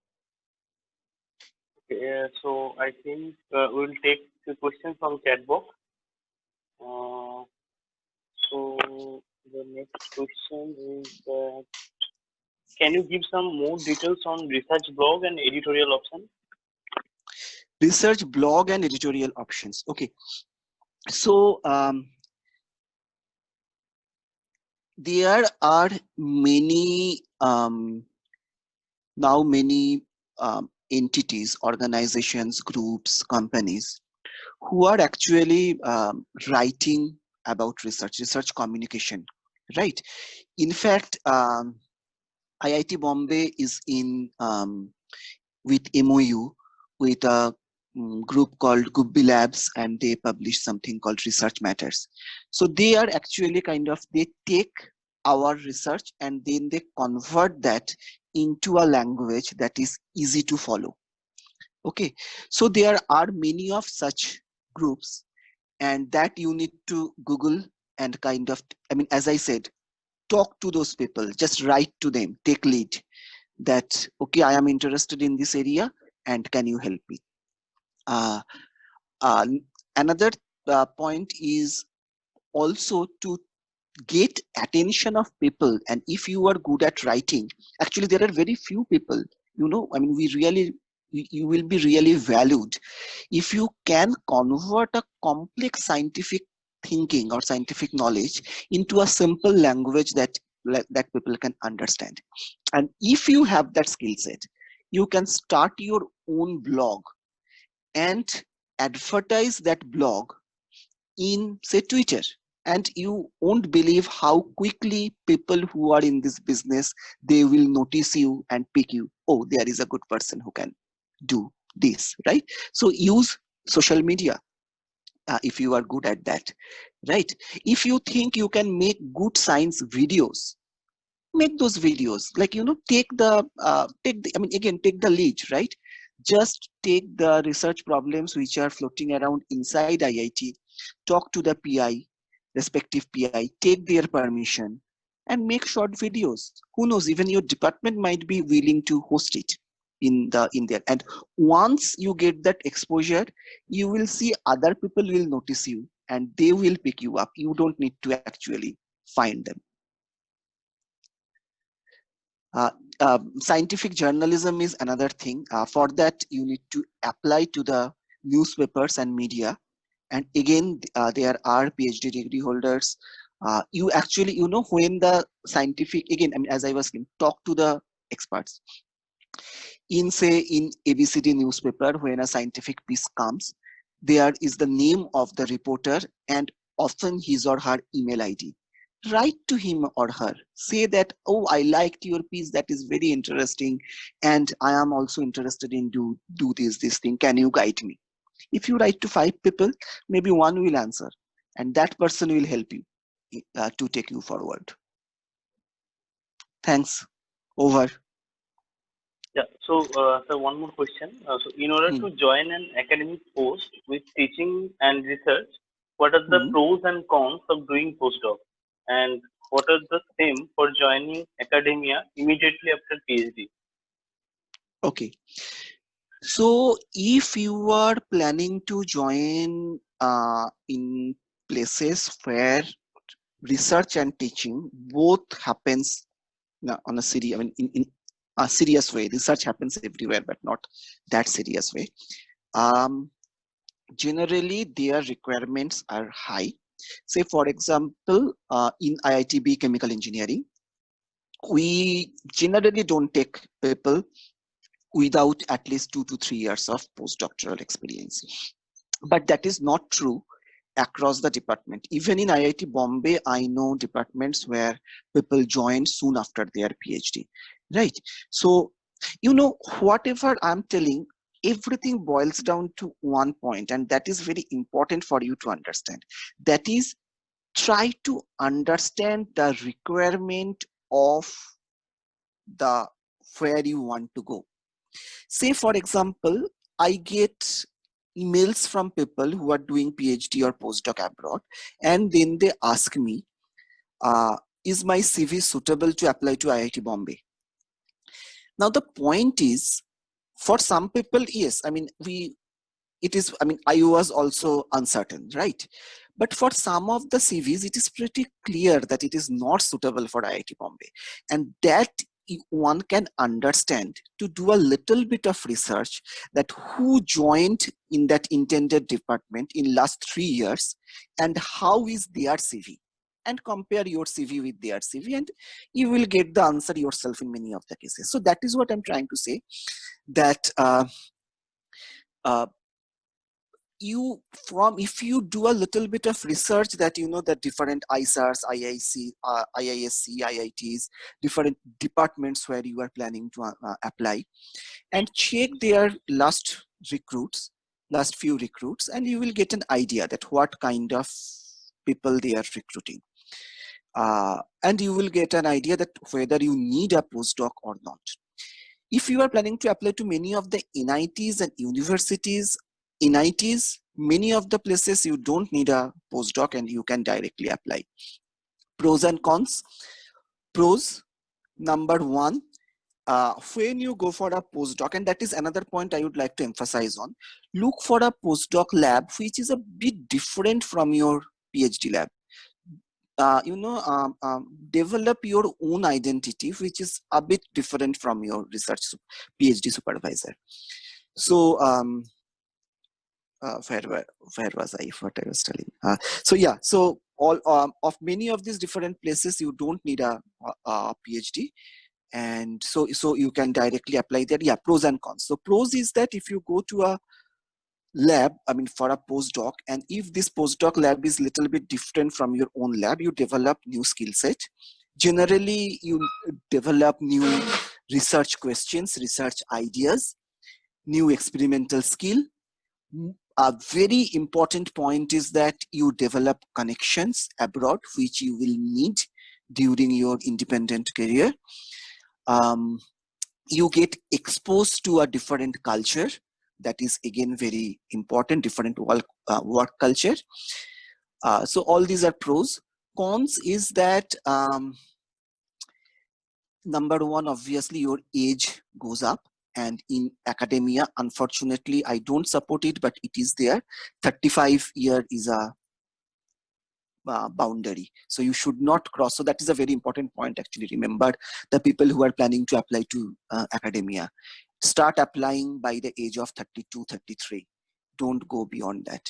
Okay, so I think we'll take the questions from chat box. So the next question is that can you give some more details on research blog and editorial option? Research blog and editorial options. Okay, so there are many now many entities, organizations, groups, companies who are actually writing about research communication, right? In fact, IIT Bombay is in with MOU with a group called Gubbi Labs, and they publish something called Research Matters. So they are actually they take our research and then they convert that into a language that is easy to follow. Okay, so there are many of such groups, and that you need to Google and as I said, talk to those people, just write to them, take lead that, okay, I am interested in this area and can you help me? Another point is also to get attention of people. And if you are good at writing, actually there are very few people, you will be really valued if you can convert a complex scientific thinking or scientific knowledge into a simple language that people can understand. And if you have that skill set, you can start your own blog and advertise that blog in, say, Twitter, and you won't believe how quickly people who are in this business, they will notice you and pick you. Oh, there is a good person who can do this, right? So use social media if you are good at that, right? If you think you can make good science videos, make those videos. Take the take the lead, right? Just take the research problems which are floating around inside IIT, talk to the PI, respective PI, take their permission and make short videos. Who knows, even your department might be willing to host it in there. And once you get that exposure, you will see other people will notice you and they will pick you up. You don't need to actually find them. Scientific journalism is another thing. For that, you need to apply to the newspapers and media. And again, there are PhD degree holders. You actually, when the scientific, again, as I was saying, talk to the experts. In, say, in ABCD newspaper, when a scientific piece comes, there is the name of the reporter and often his or her email ID. Write to him or her, say that, oh, I liked your piece, that is very interesting, and I am also interested in do this thing, can you guide me? If you write to 5 people, maybe one will answer, and that person will help you to take you forward. Thanks. Over. Yeah, so one more question. So in order to join an academic post with teaching and research, what are the pros and cons of doing postdoc? And what are the same for joining academia immediately after PhD? Okay. So if you are planning to join in places where research and teaching both happens on a serious, in a serious way, research happens everywhere, but not that serious way. Generally, their requirements are high. Say, for example, in IITB Chemical Engineering, we generally don't take people without at least 2 to 3 years of postdoctoral experience. But that is not true across the department. Even in IIT Bombay, I know departments where people join soon after their PhD, right? So, whatever I'm telling, everything boils down to one point, and that is very important for you to understand. That is, try to understand the requirement of the where you want to go. Say, for example, I get emails from people who are doing PhD or postdoc abroad, and then they ask me, is my CV suitable to apply to IIT Bombay? Now the point is, for some people, yes, I mean, I was also uncertain, right? But for some of the CVs, it is pretty clear that it is not suitable for IIT Bombay. And that one can understand to do a little bit of research that who joined in that intended department in last 3 years and how is their CV, and compare your CV with their CV, and you will get the answer yourself in many of the cases. So that is what I'm trying to say, that if you do a little bit of research, that that different ISARs, IISc, IITs, different departments where you are planning to apply, and check their last few recruits, and you will get an idea that what kind of people they are recruiting, and you will get an idea that whether you need a postdoc or not. If you are planning to apply to many of the NITs and universities, many of the places you don't need a postdoc and you can directly apply. Pros and cons. Pros, number one, when you go for a postdoc, and that is another point I would like to emphasize on, look for a postdoc lab which is a bit different from your PhD lab. Develop your own identity which is a bit different from your PhD supervisor. So where was I? What I was telling. So all of many of these different places you don't need a PhD, and so you can directly apply there. Yeah, pros and cons. So pros is that if you go to a lab, I mean for a postdoc, and if this postdoc lab is little bit different from your own lab, you develop new skill set. Generally, you develop new research questions, research ideas, new experimental skill. A very important point is that you develop connections abroad, which you will need during your independent career. You get exposed to a different culture. That is again very important, different work culture. So all these are pros. Cons is that number one, obviously your age goes up, and in academia, unfortunately, I don't support it, but it is there. 35 year is a boundary, so you should not cross. So that is a very important point. Actually, remember, the people who are planning to apply to academia, start applying by the age of 32, 33. Don't go beyond that.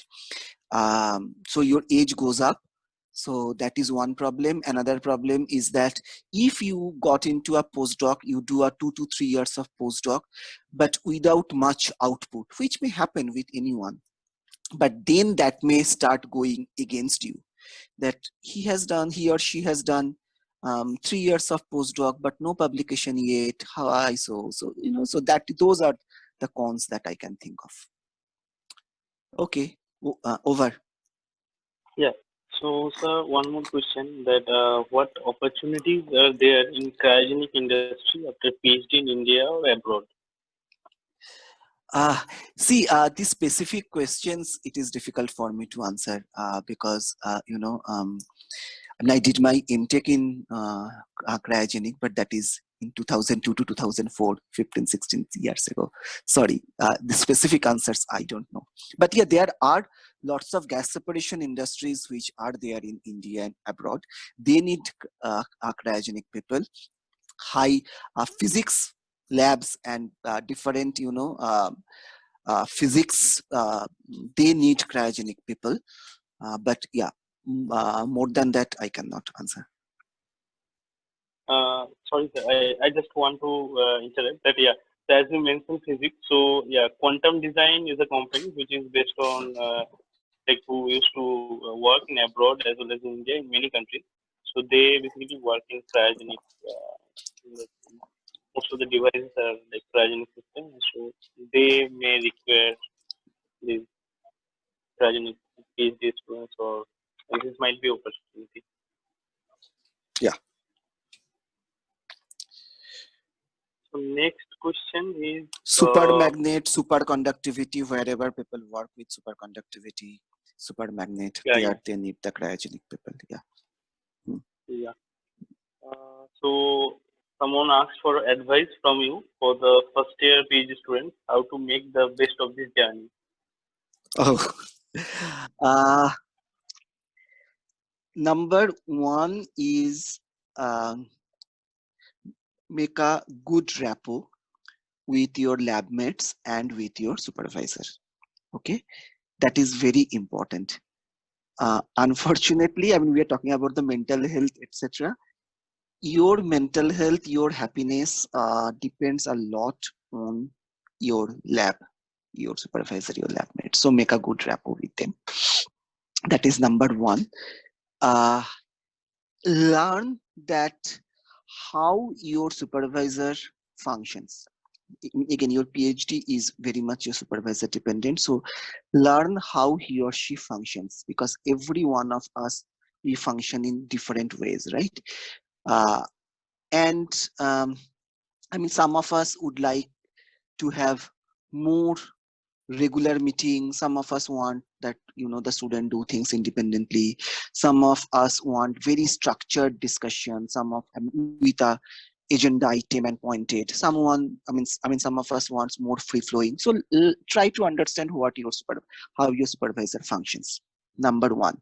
So your age goes up. So that is one problem. Another problem is that if you got into a postdoc, you do a 2 to 3 years of postdoc, but without much output, which may happen with anyone. But then that may start going against you. That he or she has done 3 years of postdoc, but no publication yet. So that those are the cons that I can think of. Okay, over. Yeah. So, sir, one more question: that what opportunities are there in cryogenic industry after PhD in India or abroad? These specific questions, it is difficult for me to answer because I did my MTech in cryogenic, but that is in 2002 to 2004, 15, 16 years ago. Sorry, the specific answers I don't know. But yeah, there are lots of gas separation industries which are there in India and abroad. They need cryogenic people. High physics labs and different, physics, they need cryogenic people. But yeah, more than that, I cannot answer. Sorry, sir. I just want to interrupt that. Yeah, so as you mentioned physics, so yeah, Quantum Design is a company which is based on like who used to work in abroad as well as in India in many countries. So they basically work in cryogenic. Most of the devices are like cryogenic systems, so they may require these cryogenic PhD students, or this might be opportunity. Yeah. So next question is super magnet, superconductivity, wherever people work with superconductivity, super magnet, they need the cryogenic people. Yeah. Yeah. So someone asked for advice from you for the first year PhD students how to make the best of this journey. Oh, number one is make a good rapport with your lab mates and with your supervisor. Okay, that is very important. Unfortunately, I mean, we are talking about the mental health, etc. Your mental health, your happiness depends a lot on your lab, your supervisor, your lab mates. So make a good rapport with them. That is number one. Learn that how your supervisor functions. Again, your PhD is very much your supervisor dependent. So learn how he or she functions, because every one of us, we function in different ways, right? And I mean, some of us would like to have more regular meetings. Some of us want that, you know, the student do things independently. Some of us want very structured discussion, some of with a agenda item and pointed. Someone, I mean, some of us wants more free flowing. So try to understand what your how your supervisor functions. Number one.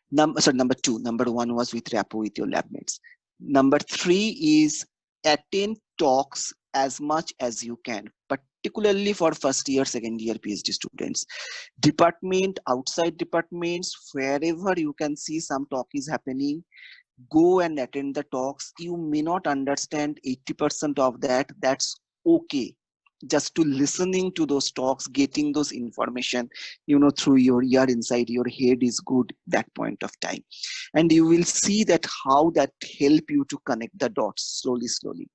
Number two. Number one was with rapport with your lab mates. Number three is attend talks as much as you can, particularly for first year, second year PhD students. Department, outside departments, wherever you can see some talk is happening, go and attend the talks. You may not understand 80% of that. That's okay. Just to listening to those talks, getting those information, you know, through your ear inside your head is good that point of time. And you will see that how that help you to connect the dots slowly.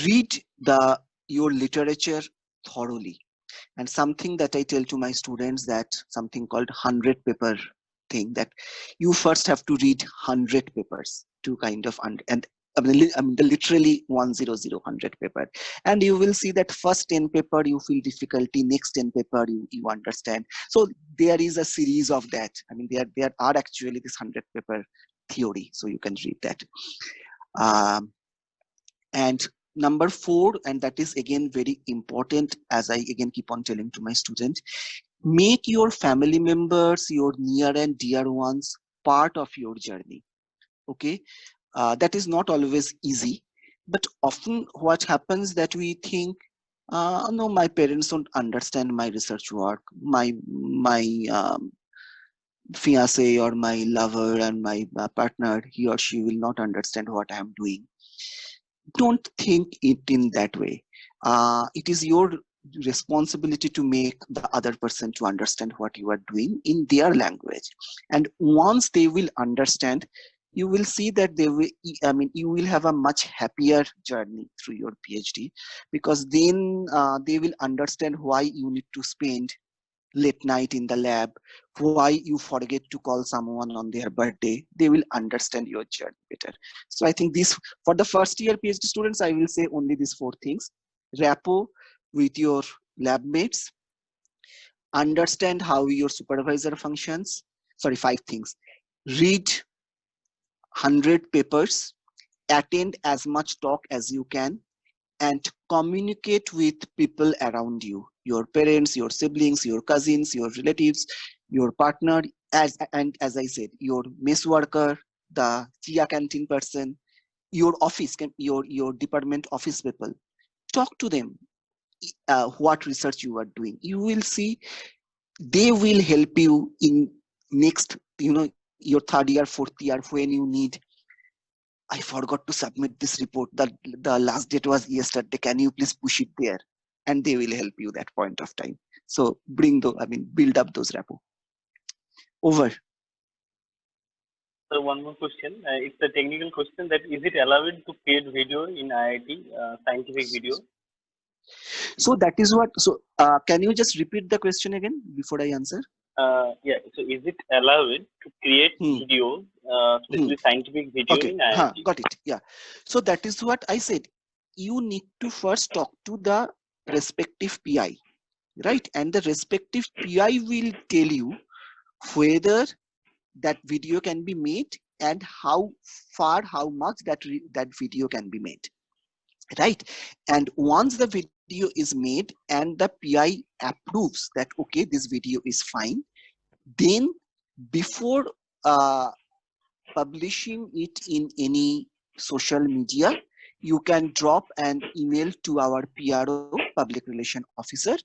Read your literature thoroughly. And something that I tell to my students, that something called 100 paper thing, that you first have to read 100 papers to kind of and I mean literally 100 paper, and you will see that first 10 paper you feel difficulty, next 10 paper you understand. So there is a series of that. I mean, there are actually this 100 paper theory, so you can read that. And number four, and that is again very important, as I again keep on telling to my students, make your family members, your near and dear ones, part of your journey. Okay, that is not always easy, but often what happens that we think, no, my parents don't understand my research work, my fiance or my lover and my partner, he or she will not understand what I am doing. Don't think it in that way. It is your responsibility to make the other person to understand what you are doing in their language. And once they will understand, you will see that they will, I mean, you will have a much happier journey through your PhD, because then they will understand why you need to spend late night in the lab, why you forget to call someone on their birthday. They will understand your journey better. So I think this, for the first year PhD students, I will say only these four things: rapport with your lab mates, understand how your supervisor functions. Sorry, 5 things: read 100 papers, attend as much talk as you can, and communicate with people around you, your parents, your siblings, your cousins, your relatives, your partner, as I said, your mess worker, the chia canteen person, your office, your department office people. Talk to them what research you are doing. You will see they will help you in next, you know, your third year, fourth year, when you need, I forgot to submit this report. The last date was yesterday. Can you please push it there? And they will help you that point of time. So build up those rapport. Over. So one more question. It's a technical question, that is it allowed to paid video in IIT, scientific video? So that is what. So can you just repeat the question again before I answer? Yeah. So is it allowed to create videos, especially scientific video in IIT? Got it. Yeah. So that is what I said. you need to first talk to the respective PI, right? And the respective PI will tell you whether that video can be made and how far, how much that video can be made, right? And once the video is made and the PI approves that, okay, this video is fine, then before publishing it in any social media, you can drop an email to our PRO, Public Relation Officer,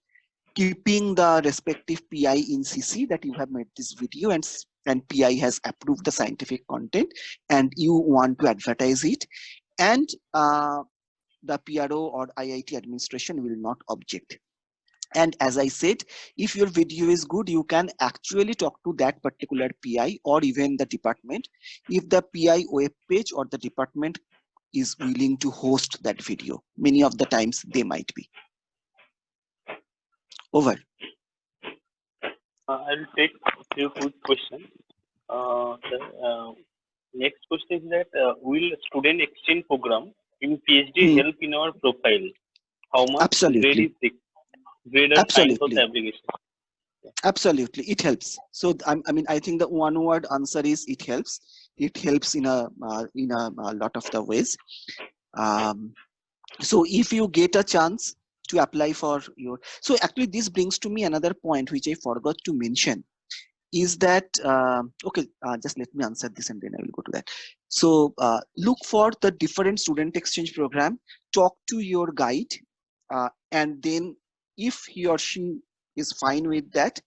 keeping the respective PI in CC that you have made this video and PI has approved the scientific content and you want to advertise it, and the PRO or IIT administration will not object. And as I said, if your video is good, you can actually talk to that particular PI or even the department if the PI web page or the department is willing to host that video. Many of the times they might be. Over. I'll take a few quick questions. The next question is that will student exchange program in PhD help in our profile? How much Absolutely. grade or time for the application? Absolutely, it helps. So I mean, I think the one-word answer is it helps. It helps in a lot of the ways. So if you get a chance to apply for your, so actually this brings to me another point which I forgot to mention, is that okay, just let me answer this and then I will go to that. So look for the different student exchange program, talk to your guide, and then if he or she is fine with that,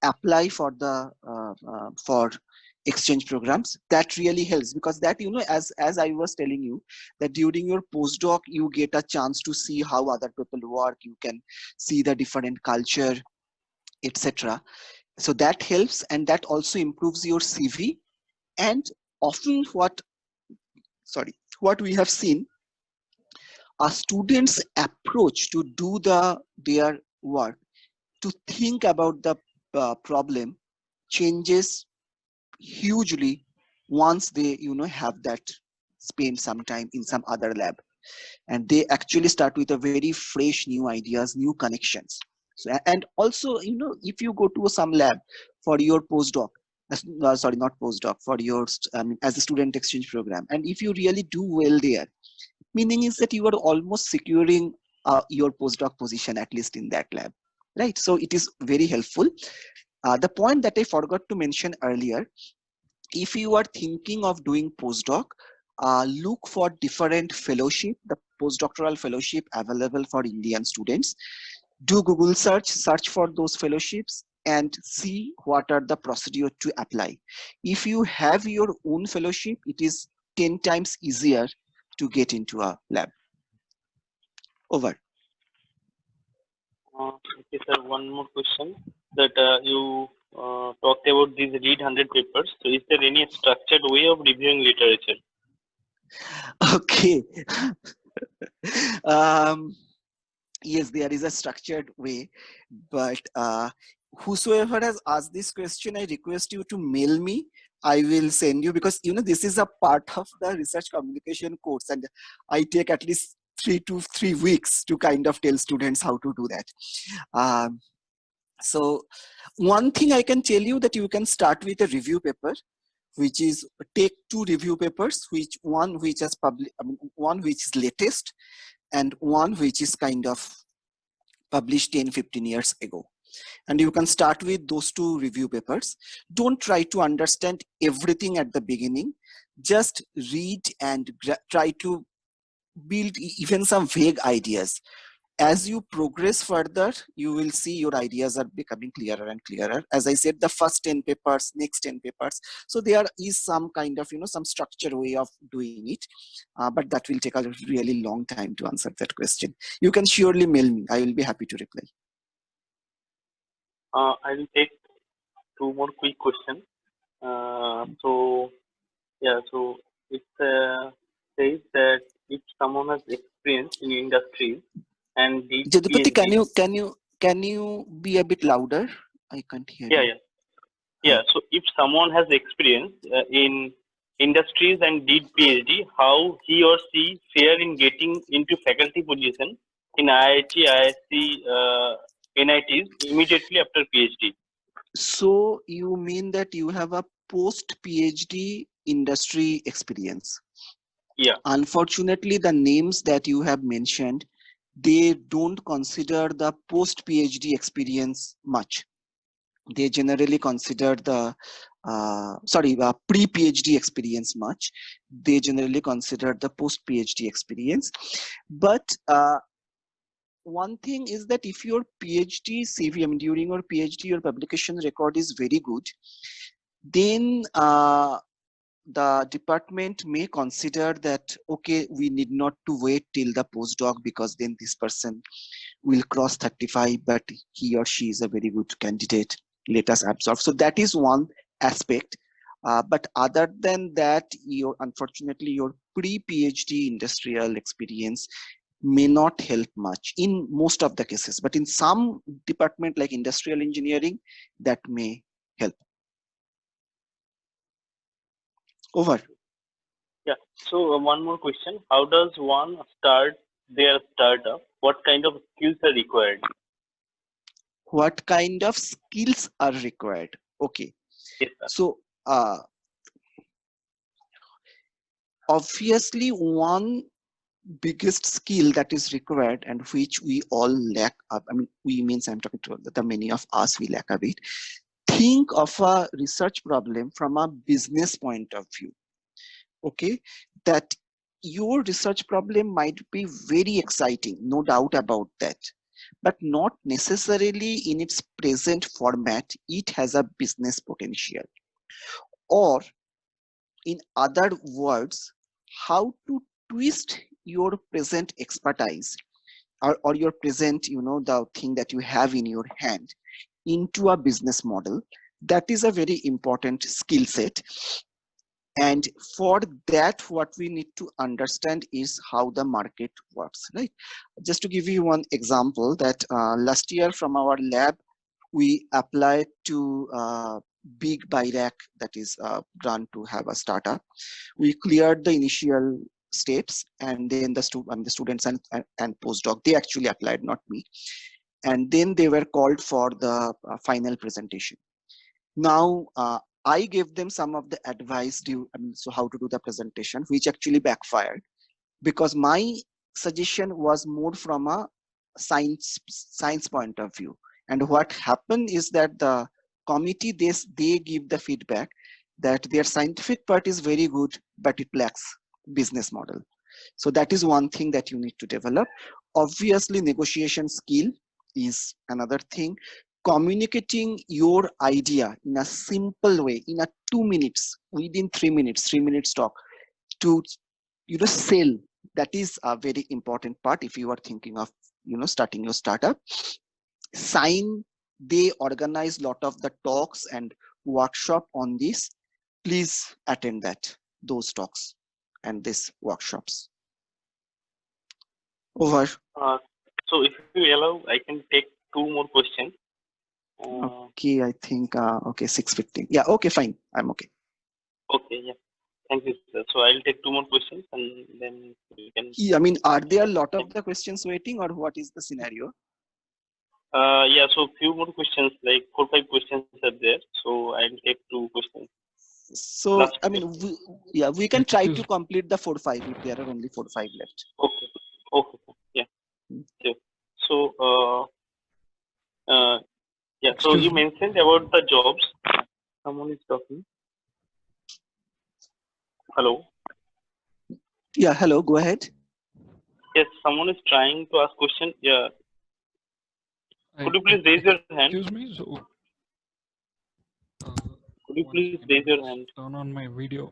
apply for the for exchange programs. That really helps, because that, you know, as I was telling you, that during your postdoc you get a chance to see how other people work, you can see the different culture, etc. So that helps, and that also improves your CV. And often what we have seen, a student's approach to do their work, to think about the problem, changes hugely once they, you know, have that spend some time in some other lab, and they actually start with a very fresh new ideas, new connections. So, and also, you know, if you go to some lab for your postdoc, sorry, not postdoc, for your as a student exchange program, and if you really do well there, meaning is that you are almost securing your postdoc position, at least in that lab, right? So it is very helpful. The point that I forgot to mention earlier, if you are thinking of doing postdoc, look for different fellowship, the postdoctoral fellowship available for Indian students. Do Google search for those fellowships and see what are the procedure to apply. If you have your own fellowship, it is 10 times easier to get into a lab. Over. Okay, sir, one more question. That you talked about these read 100 papers. So is there any structured way of reviewing literature? Okay. Yes, there is a structured way, but whosoever has asked this question, I request you to mail me. I will send you, because, you know, this is a part of the research communication course, and I take at least 3 weeks to kind of tell students how to do that. So one thing I can tell you, that you can start with a review paper, which is take 2 review papers, one which is one which is latest, and one which is kind of published 10-15 years ago. And you can start with those 2 review papers. Don't try to understand everything at the beginning. Just read and try to build even some vague ideas. As you progress further, you will see your ideas are becoming clearer and clearer. As I said, the first 10 papers, next 10 papers. So there is some kind of, you know, some structured way of doing it, but that will take a really long time to answer that question. You can surely mail me. I will be happy to reply. I will take 2 more quick questions. So it says that if someone has experience in industry and the Jadupati, PhD, can you be a bit louder? I can't hear you. Yeah. So if someone has experience in industries and did PhD, how he or she fare in getting into faculty position in IIT, ISC, NITs immediately after PhD. So you mean that you have a post-PhD industry experience? Yeah. Unfortunately, the names that you have mentioned, they don't consider the post-PhD experience much. They generally consider the pre-PhD experience much. They generally consider the post-PhD experience. But one thing is that if your PhD CV, I mean, during your PhD, your publication record is very good, then the department may consider that, okay, we need not to wait till the postdoc because then this person will cross 35, but he or she is a very good candidate. Let us absorb. So that is one aspect. But other than that, unfortunately, your pre-PhD industrial experience may not help much in most of the cases. But in some department like industrial engineering, that may help. Over. Yeah. So one more question: how does one start their startup? What kind of skills are required? What kind of skills are required? Okay. Yes, sir. So obviously, one biggest skill that is required and which we all lack. I mean, we means I'm talking to the many of us, we lack a bit. Think of a research problem from a business point of view. Okay, that your research problem might be very exciting, no doubt about that, but not necessarily in its present format it has a business potential. Or in other words, how to twist your present expertise or your present, the thing that you have in your hand into a business model. That is a very important skill set. And for that, what we need to understand is how the market works, right? Just to give you one example, that last year from our lab, we applied to big BIRAC, that is a grant to have a startup. We cleared the initial steps, and then the students and postdoc, they actually applied, not me. And then they were called for the final presentation. Now, I gave them some of the advice so how to do the presentation, which actually backfired, because my suggestion was more from a science point of view. And what happened is that the committee, they give the feedback that their scientific part is very good, but it lacks business model. So that is one thing that you need to develop. Obviously, negotiation skill is another thing. Communicating your idea in a simple way, in a 2 minutes, within 3 minutes talk, to sell. That is a very important part if you are thinking of starting your startup. Sign, they organize lot of the talks and workshop on this. Please attend those talks and these workshops. Over. So if you allow, I can take 2 more questions. Okay, I think okay, 6:15. Yeah, okay, fine. I'm okay. Okay, yeah. Thank you, sir. So I'll take 2 more questions and then we can. Yeah, I mean, are there a lot of the questions waiting, or what is the scenario? Yeah, so few more questions, like 4-5 questions are there. So I'll take 2 questions. So Last I mean, we can try to complete the 4-5 if there are only 4-5 left. Okay, yeah. Sure. So yeah, so you mentioned about the jobs. Someone is talking. Hello. Yeah, hello, go ahead. Yes, someone is trying to ask question. Yeah. Could you please raise your hand? Excuse me. So, could you please raise your hand? Turn on my video.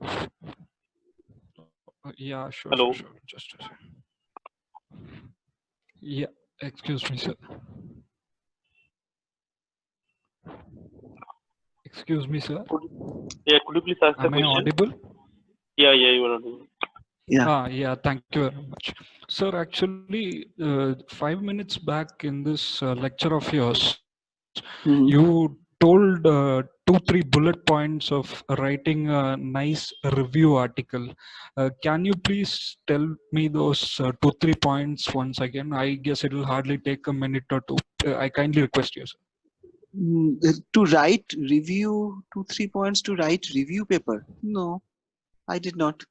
Yeah, sure. Hello. Sure. Just a second. Yeah, excuse me, sir. Excuse me, sir. Could you please ask the question? Am I audible? Yeah, you are audible. Yeah. Yeah, thank you very much. Sir, actually, 5 minutes back in this lecture of yours, you told 2-3 bullet points of writing a nice review article. Can you please tell me those 2-3 points once again? I guess it will hardly take a minute or two. I kindly request you, sir. To write review, 2-3 points to write review paper? No, I did not.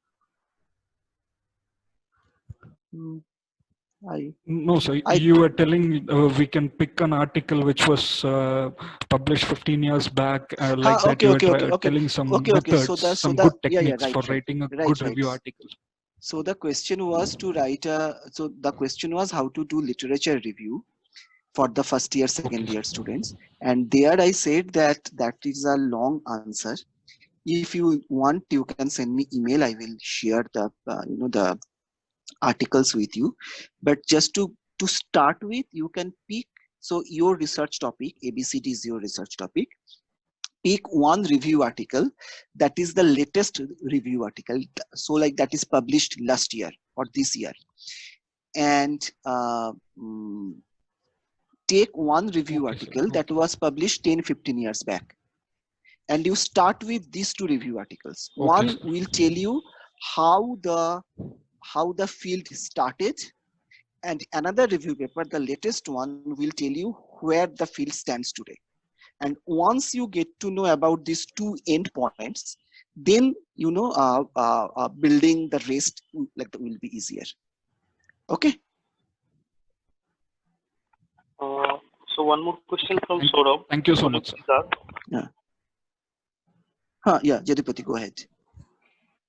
No, sir. You were telling we can pick an article which was published 15 years back, like that. You were telling some methods, some good techniques for writing a good review article. So the question was to write so the question was how to do literature review for the first year, second year students. And there I said that that is a long answer. If you want, you can send me email. I will share the the articles with you. But just to start with, you can pick, so your research topic, ABCD is your research topic. Pick one review article that is the latest review article. So like that is published last year or this year. And take one review article that was published 10-15 years back. And you start with these two review articles. One will tell you how the field started, and another review paper, the latest one, will tell you where the field stands today. And once you get to know about these two endpoints, then building the rest will be easier. Okay. So one more question from Saurabh. Thank you so much, sir. Yeah, Jadipati, go ahead.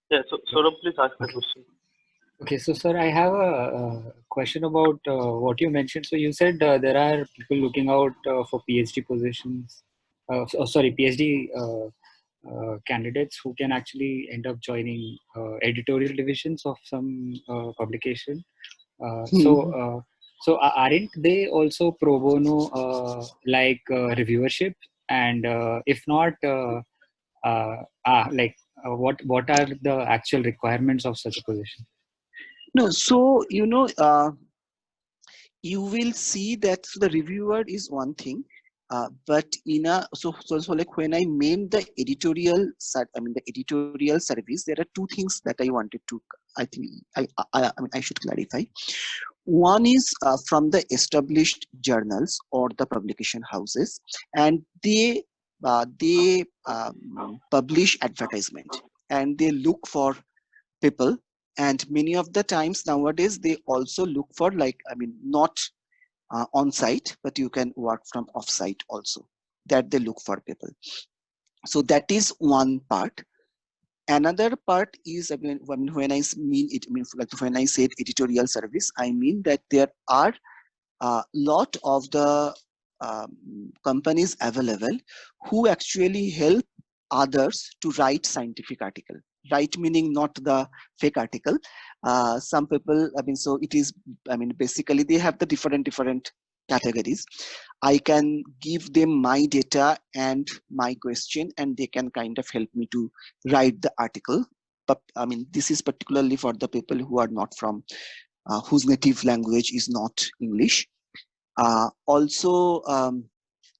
Yeah, so Saurabh, please ask the question. Okay, so sir, I have a question about what you mentioned. So you said there are people looking out for PhD positions, PhD candidates who can actually end up joining editorial divisions of some publication. So aren't they also pro bono like reviewership? And if not, what are the actual requirements of such a position? No, so you will see that the reviewer is one thing, but in a so like when I named the editorial service, there are two things that I wanted to, I think I should clarify. One is from the established journals or the publication houses, and they publish advertisement and they look for people. And many of the times nowadays, they also look for not on site, but you can work from off site also, that they look for people. So that is one part. Another part is, when I mean it, when I said editorial service, I mean that there are a lot of the companies available who actually help others to write scientific article. Right, meaning not the fake article. Some people, so it is, basically they have the different categories. I can give them my data and my question, and they can kind of help me to write the article. But this is particularly for the people who are not from, whose native language is not English. Also,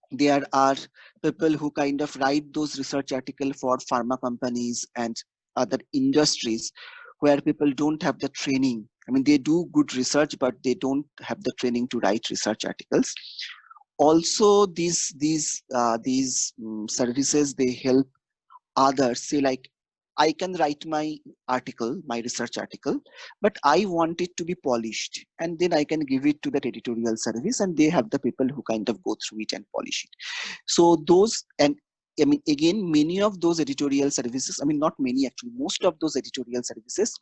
there are people who kind of write those research articles for pharma companies and other industries where people don't have the training. They do good research, but they don't have the training to write research articles. Also, these services, they help others. Say like, I can write my article, my research article, but I want it to be polished, and then I can give it to that editorial service, and they have the people who kind of go through it and polish it. So those, and again, many of those editorial services, not many actually, most of those editorial services,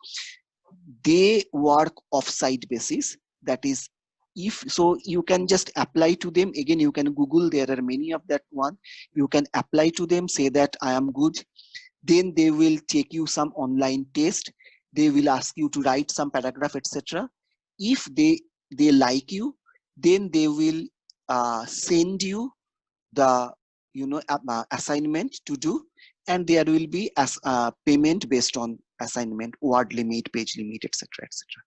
they work off-site basis. That is, if so, you can just apply to them. Again, you can Google, there are many of that one. You can apply to them, say that I am good. Then they will take you some online test. They will ask you to write some paragraph, etc. If they like you, then they will send you the assignment to do, and there will be as payment based on assignment, word limit, page limit, etc., etc.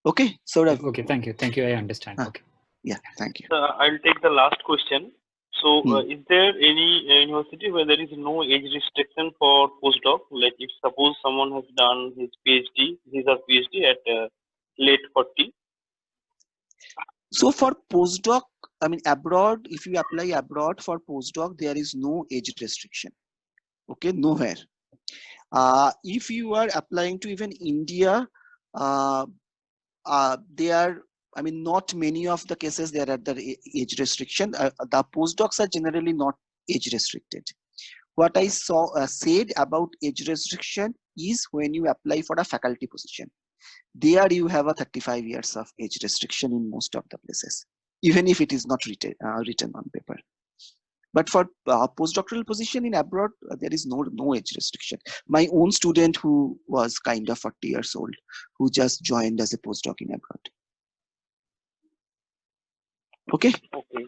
Okay, so okay, thank you, I understand. Okay, yeah, thank you. I'll take the last question. So, is there any university where there is no age restriction for postdoc? Like, if suppose someone has done his PhD at late 40. So for postdoc, I mean abroad, if you apply abroad for postdoc, there is no age restriction. Okay, nowhere. If you are applying to even India, they are, I mean, not many of the cases there are the age restriction. The postdocs are generally not age restricted. What I said about age restriction is when you apply for a faculty position. There you have a 35 years of age restriction in most of the places, even if it is not written on paper. But for postdoctoral position in abroad, there is no age restriction. My own student who was kind of 40 years old, who just joined as a postdoc in abroad. Okay. Okay.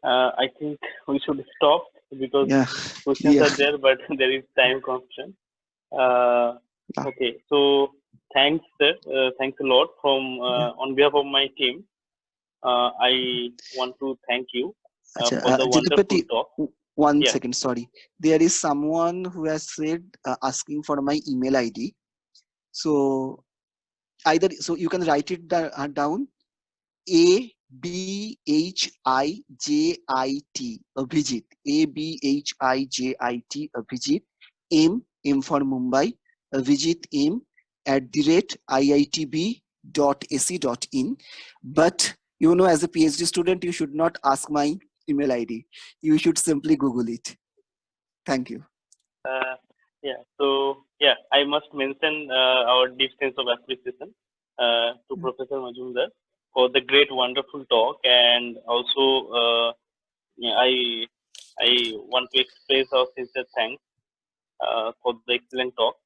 I think we should stop because questions Yeah. are there, but there is time constraint. Okay. So thanks, sir. Thanks a lot from on behalf of my team. I want to thank you for the wonderful talk. One second, sorry. There is someone who has said asking for my email ID. So you can write it down. Abhijit, Abhijit, Abhijit, Abhijit, M for Mumbai, Abhijit M @iitb.ac.in. But you know, as a PhD student, you should not ask my email ID. You should simply Google it. Thank you. Yeah. So yeah, I must mention our deep sense of appreciation to Professor Majumder for the great, wonderful talk, and also I want to express our sincere thanks for the excellent talk.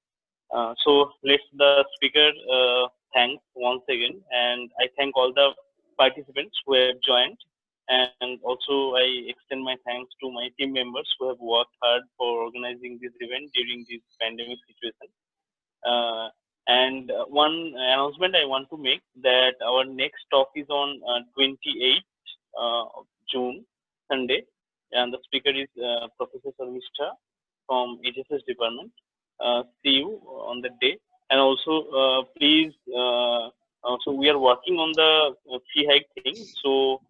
So let the speaker thanks once again, and I thank all the participants who have joined, and also I extend my thanks to my team members who have worked hard for organizing this event during this pandemic situation. And one announcement I want to make, that our next talk is on 28th of June, Sunday, and the speaker is Professor Sarmishta from HSS department. See you on that day, and also please. So we are working on the fee hike thing. So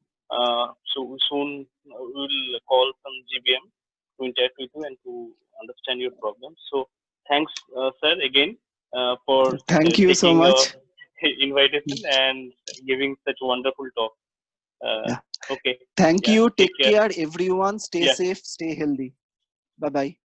soon we'll call some GBM to interact with you and to understand your problems. So thanks, sir, again for thank you so taking much invitation and giving such wonderful talk. Okay. Thank you. Take care, everyone. Stay safe. Stay healthy. Bye bye.